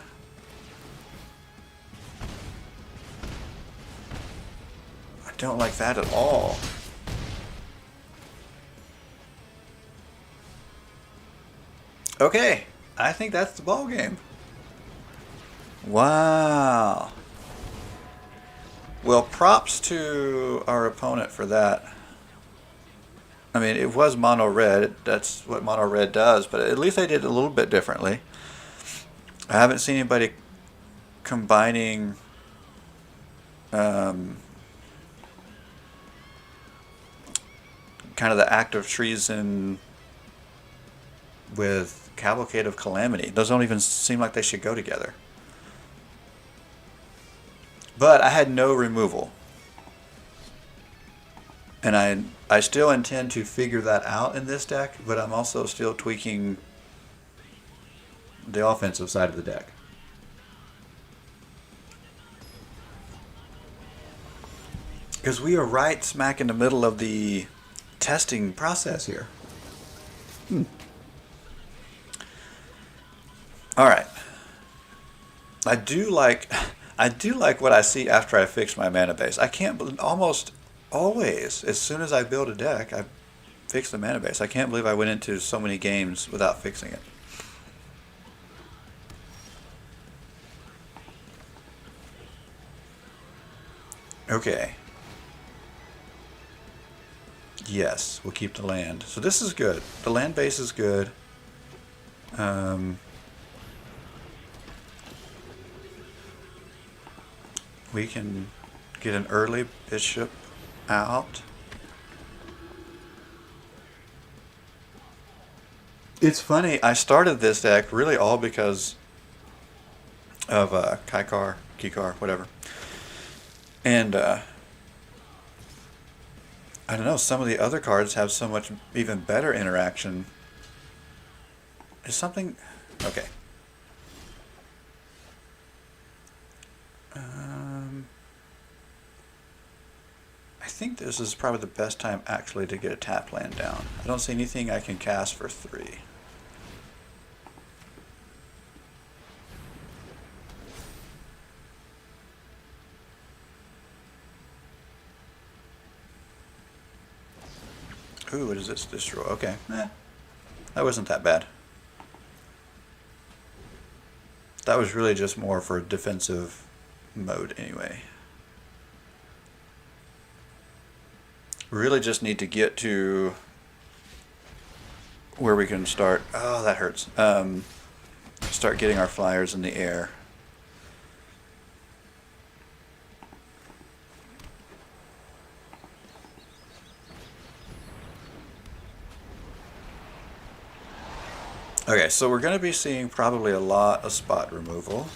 I don't like that at all. Okay, I think that's the ball game. Wow. Well, props to our opponent for that. I mean, it was mono red. That's what mono red does, but at least they did it a little bit differently. I haven't seen anybody combining kind of the act of treason with Cavalcade of Calamity. Those don't even seem like they should go together. But I had no removal. And I still intend to figure that out in this deck, but I'm also still tweaking the offensive side of the deck. Because we are right smack in the middle of the testing process here. All right. I do like what I see after I fix my mana base. I can't almost always, as soon as I build a deck, I fix the mana base. I can't believe I went into so many games without fixing it. Okay. Yes, we'll keep the land. So this is good. The land base is good. We can get an early bishop out. It's funny, I started this deck really all because of Kikar, whatever. And I don't know, some of the other cards have so much even better interaction. Is something... Okay. I think this is probably the best time actually to get a tap land down. I don't see anything I can cast for 3. Ooh, what does this destroy? Okay, that wasn't that bad. That was really just more for defensive mode anyway. We really just need to get to where we can start. Oh, that hurts. Start getting our flyers in the air. Okay, so we're going to be seeing probably a lot of spot removal.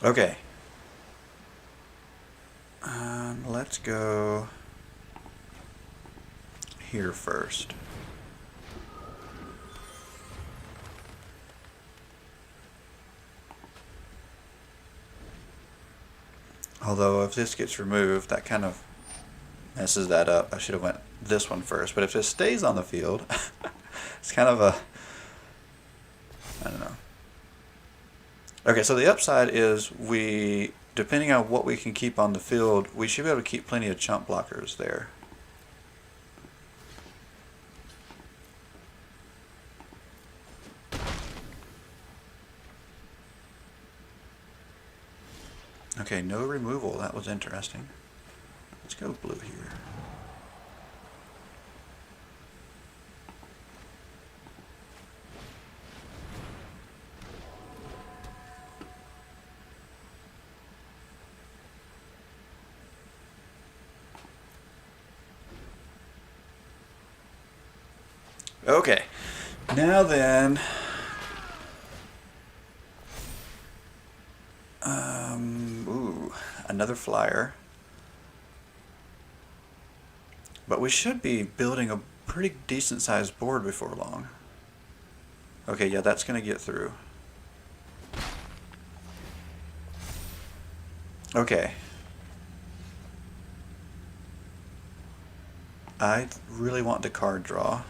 Okay. Let's go here first. Although if this gets removed, that kind of messes that up. I should have went this one first. But if this stays on the field, it's kind of a... I don't know. Okay, so the upside is we, depending on what we can keep on the field, we should be able to keep plenty of chump blockers there. Okay, no removal. That was interesting. Let's go blue here. Okay. Now then... ooh, another flyer. But we should be building a pretty decent sized board before long. Okay, yeah, that's going to get through. Okay. I really want the card draw.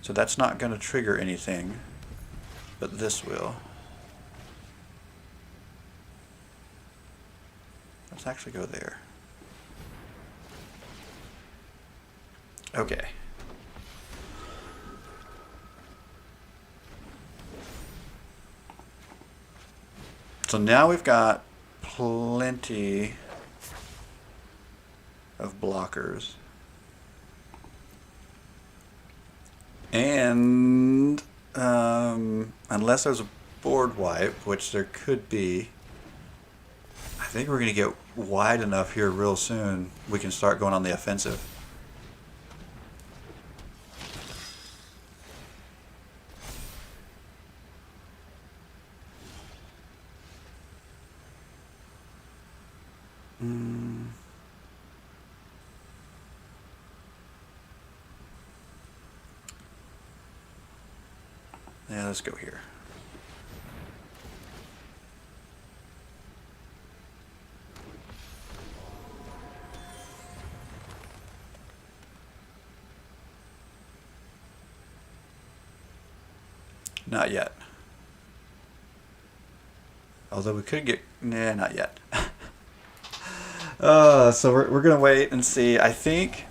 So that's not going to trigger anything. But this will. Let's actually go there. Okay. So now we've got plenty of blockers. And unless there's a board wipe, which there could be, I think we're going to get wide enough here real soon we can start going on the offensive. Yeah, let's go here. Not yet. Although we could get... Nah, not yet. So we're going to wait and see. I think...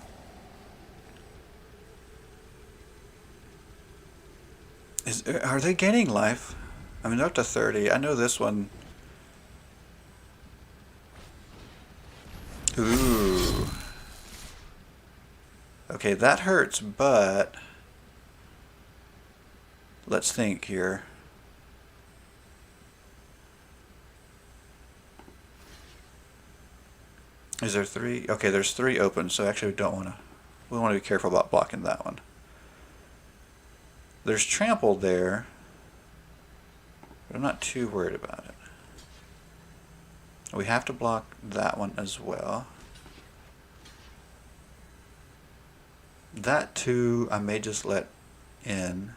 Are they gaining life? I mean, they're up to 30. I know this one... Ooh. Okay, that hurts, but... Let's think here. Is there 3? Okay, there's 3 open, so actually we don't want to... We want to be careful about blocking that one. There's trampled there, but I'm not too worried about it. We have to block that one as well. That 2 I may just let in.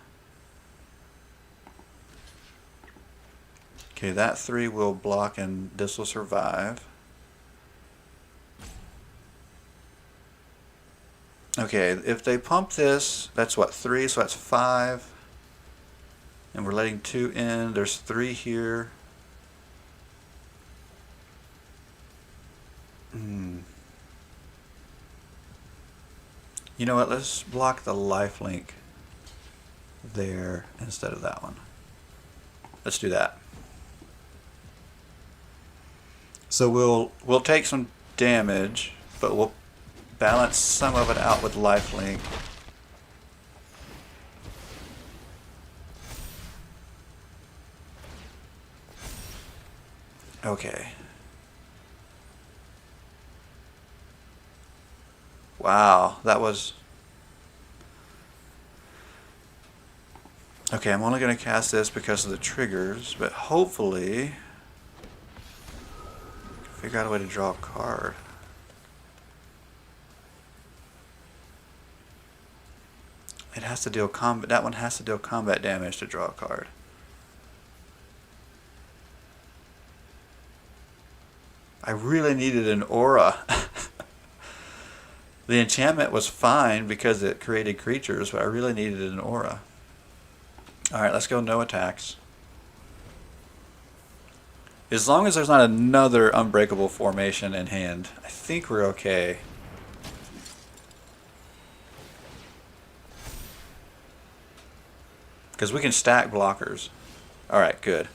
Okay, that 3 will block and this will survive. Okay, if they pump this, that's what, 3, so that's 5. And we're letting 2 in. There's 3 here. You know what, let's block the life link there instead of that one. Let's do that. So we'll take some damage, but we'll balance some of it out with lifelink. Okay. Wow, that was... Okay, I'm only going to cast this because of the triggers, but hopefully... figure out a way to draw a card. It has to deal combat. That one has to deal combat damage to draw a card. I really needed an aura. The enchantment was fine because it created creatures, but I really needed an aura. Alright, let's go no attacks. As long as there's not another unbreakable formation in hand, I think we're okay. Because we can stack blockers. Alright, good.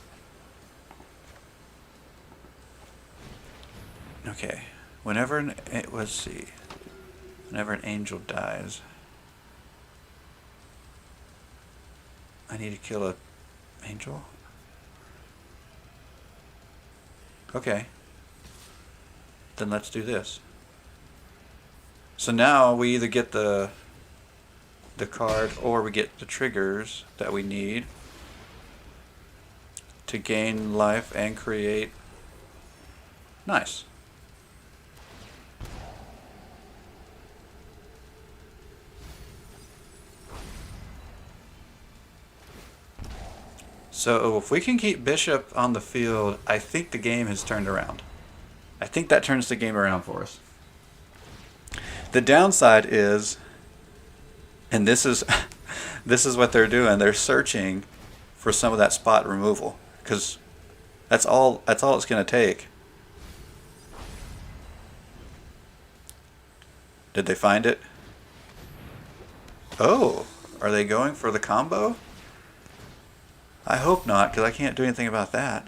Okay. Whenever let's see. Whenever an angel dies, I need to kill an angel? Okay. Then let's do this. So now we either get the the card, or we get the triggers that we need to gain life and create. Nice. So if we can keep Bishop on the field, I think the game has turned around. I think that turns the game around for us. The downside is, and this is this is what they're doing, they're searching for some of that spot removal, because that's all it's going to take. Did they find it? Oh, are they going for the combo? I hope not, because I can't do anything about that.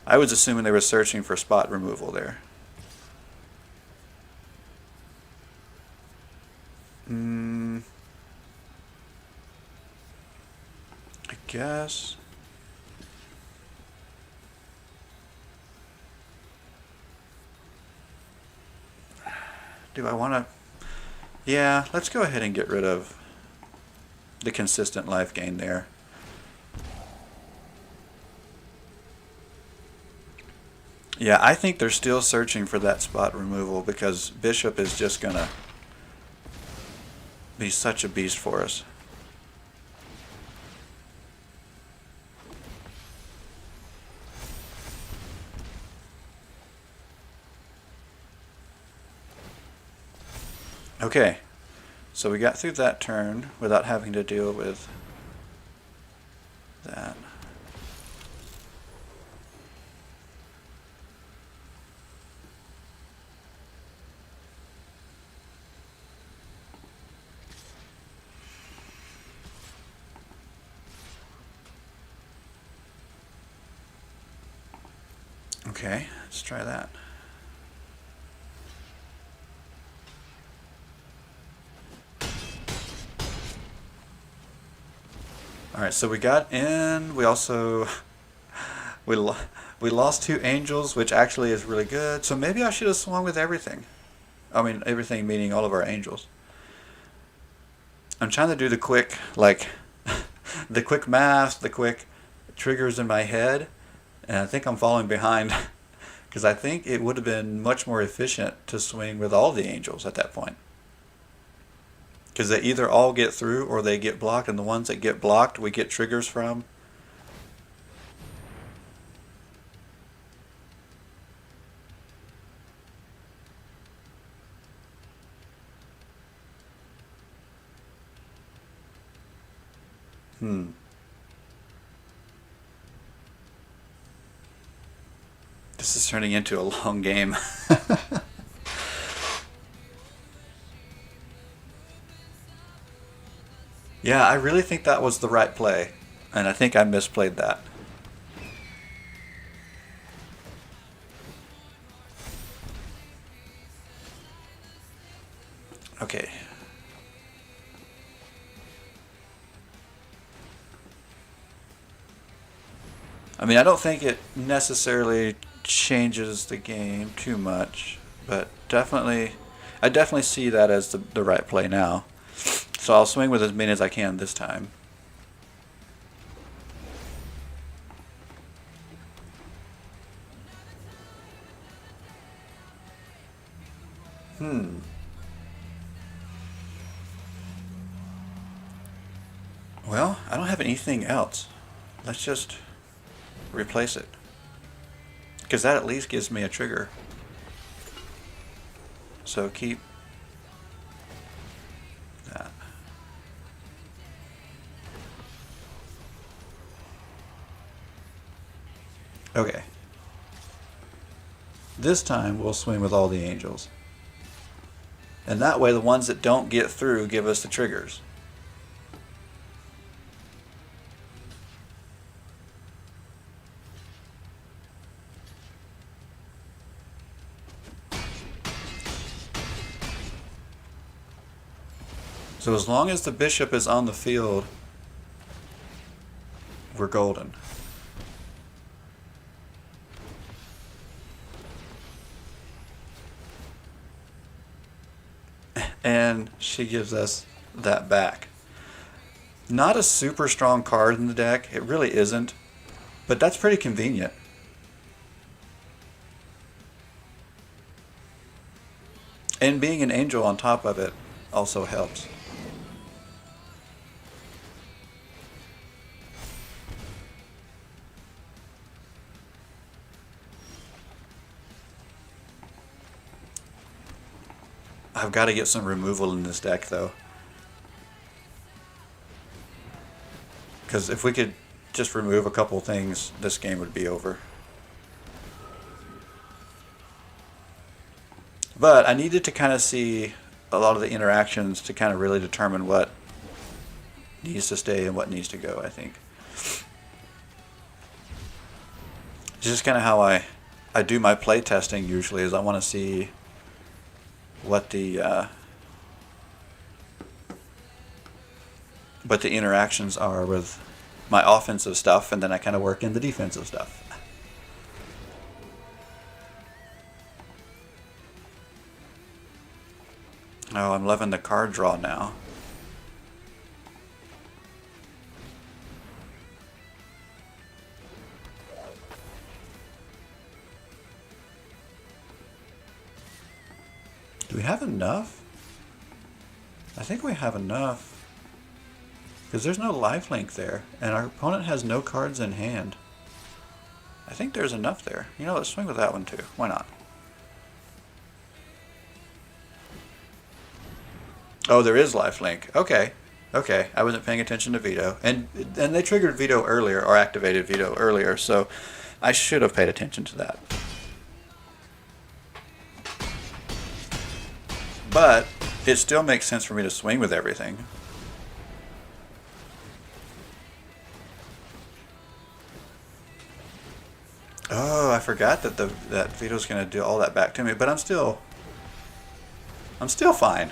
I was assuming they were searching for spot removal there. I guess. Do I want to? Yeah, let's go ahead and get rid of the consistent life gain there. Yeah, I think they're still searching for that spot removal because Bishop is just going to be such a beast for us. Okay, so we got through that turn without having to deal with that. Okay, let's try that. All right, so we got in. We also we lost 2 angels, which actually is really good. So maybe I should have swung with everything. I mean, everything meaning all of our angels. I'm trying to do the quick, like, the quick math, the quick triggers in my head, and I think I'm falling behind because I think it would have been much more efficient to swing with all the angels at that point. Because they either all get through or they get blocked, and the ones that get blocked we get triggers from. This is turning into a long game. Yeah, I really think that was the right play, and I think I misplayed that. Okay. I mean, I don't think it necessarily changes the game too much, but I definitely see that as the right play now. So I'll swing with as many as I can this time. Well, I don't have anything else. Let's just replace it. Because that at least gives me a trigger. So keep that. Okay. This time we'll swing with all the angels. And that way the ones that don't get through give us the triggers. So as long as the bishop is on the field, we're golden. And she gives us that back. Not a super strong card in the deck. It really isn't. But that's pretty convenient. And being an angel on top of it also helps. I've got to get some removal in this deck, though. Because if we could just remove a couple things, this game would be over. But I needed to kind of see a lot of the interactions to kind of really determine what needs to stay and what needs to go, I think. It's just kind of how I do my play testing usually, is I want to see what the interactions are with my offensive stuff, and then I kind of work in the defensive stuff. Oh, I'm loving the card draw now. Do we have enough? I think we have enough. Because there's no lifelink there, and our opponent has no cards in hand. I think there's enough there. You know, let's swing with that one too. Why not? Oh, there is lifelink. Okay. Okay, I wasn't paying attention to veto. And they triggered veto earlier, or activated veto earlier, so I should have paid attention to that. But it still makes sense for me to swing with everything. Oh, I forgot that that veto's going to do all that back to me, but I'm still fine.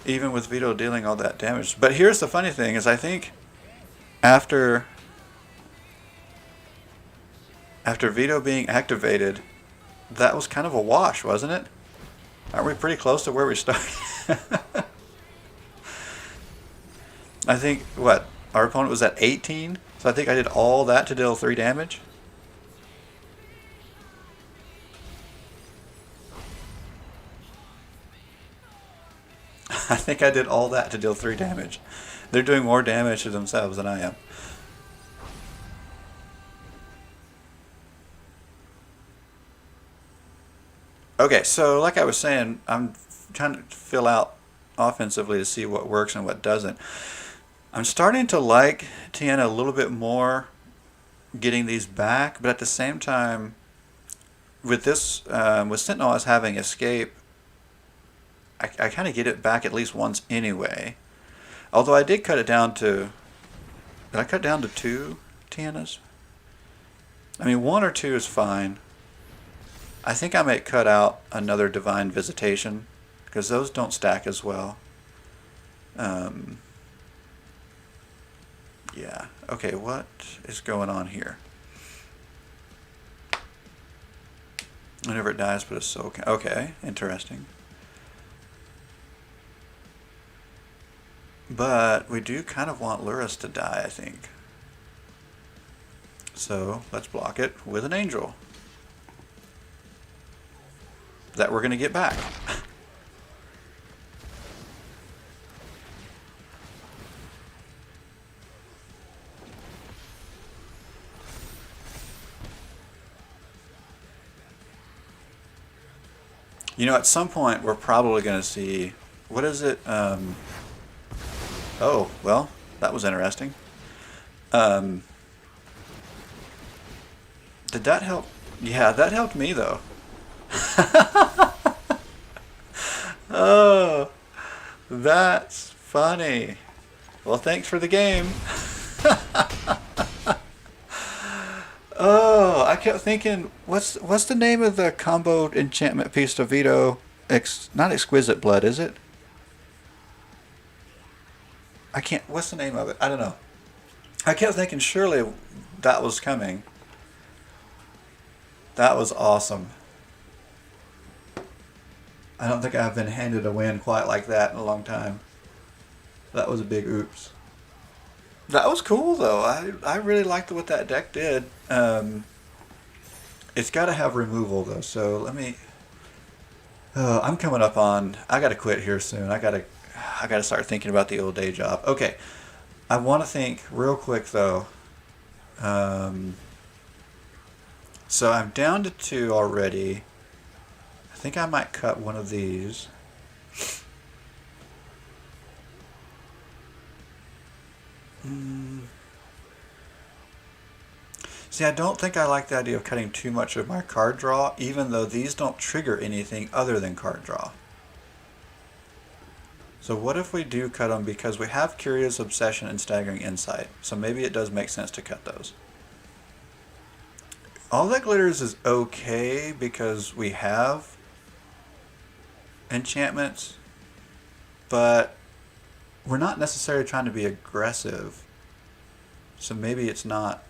Even with veto dealing all that damage. But here's the funny thing, is I think after veto being activated, that was kind of a wash, wasn't it? Aren't we pretty close to where we started? I think, what, our opponent was at 18? So I think I did all that to deal 3 damage? I think I did all that to deal 3 damage. They're doing more damage to themselves than I am. Okay, so like I was saying, I'm trying to fill out offensively to see what works and what doesn't. I'm starting to like Tiana a little bit more getting these back, but at the same time, with this, with Sentinel as having escape, I kind of get it back at least once anyway. Although I did cut it down to, did I cut down to 2 Tianas? I mean, 1 or 2 is fine. I think I might cut out another Divine Visitation, because those don't stack as well. Yeah. Okay, what is going on here? Whenever it dies, put a soul count. Okay, interesting. But we do kind of want Lotus to die, I think. So let's block it with an angel that we're going to get back. You know, at some point we're probably going to see, what is it? Oh, well, that was interesting. Did that help? Yeah, that helped me though. Oh, that's funny. Well, thanks for the game. Oh, I kept thinking, what's the name of the combo enchantment piece to veto? Not Exquisite Blood, is it? I can't. What's the name of it? I don't know. I kept thinking surely that was coming. That was awesome. I don't think I've been handed a win quite like that in a long time. That was a big oops. That was cool though. I really liked what that deck did. It's got to have removal though. So let me. I'm coming up on. I got to quit here soon. I gotta start thinking about the old day job. Okay, I want to think real quick though. So I'm down to 2 already. I think I might cut one of these. See, I don't think I like the idea of cutting too much of my card draw, even though these don't trigger anything other than card draw. So what if we do cut them because we have Curious Obsession and Staggering Insight, so maybe it does make sense to cut those. All That Glitters is okay because we have enchantments, but we're not necessarily trying to be aggressive. So maybe it's not.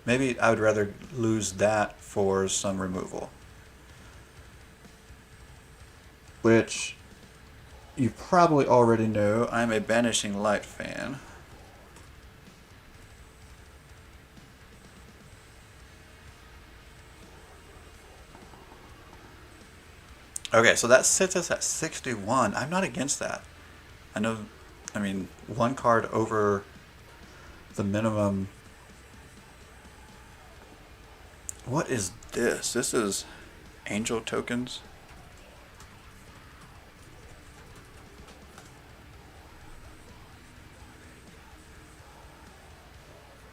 Maybe I would rather lose that for some removal. Which you probably already know, I'm a Banishing Light fan. Okay, so that sits us at 61. I'm not against that. I know, I mean, 1 card over the minimum. What is this? This is Angel Tokens.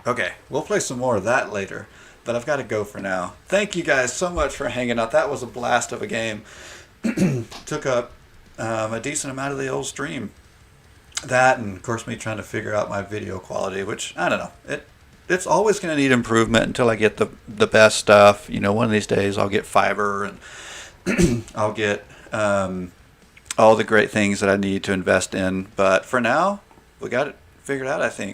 Okay, we'll play some more of that later, but I've got to go for now. Thank you guys so much for hanging out. That was a blast of a game. Took up a decent amount of the old stream. That, and of course me trying to figure out my video quality, which I don't know. It's always going to need improvement until I get the best stuff. You know, one of these days I'll get fiber and I'll get all the great things that I need to invest in. But for now, we got it figured out, I think.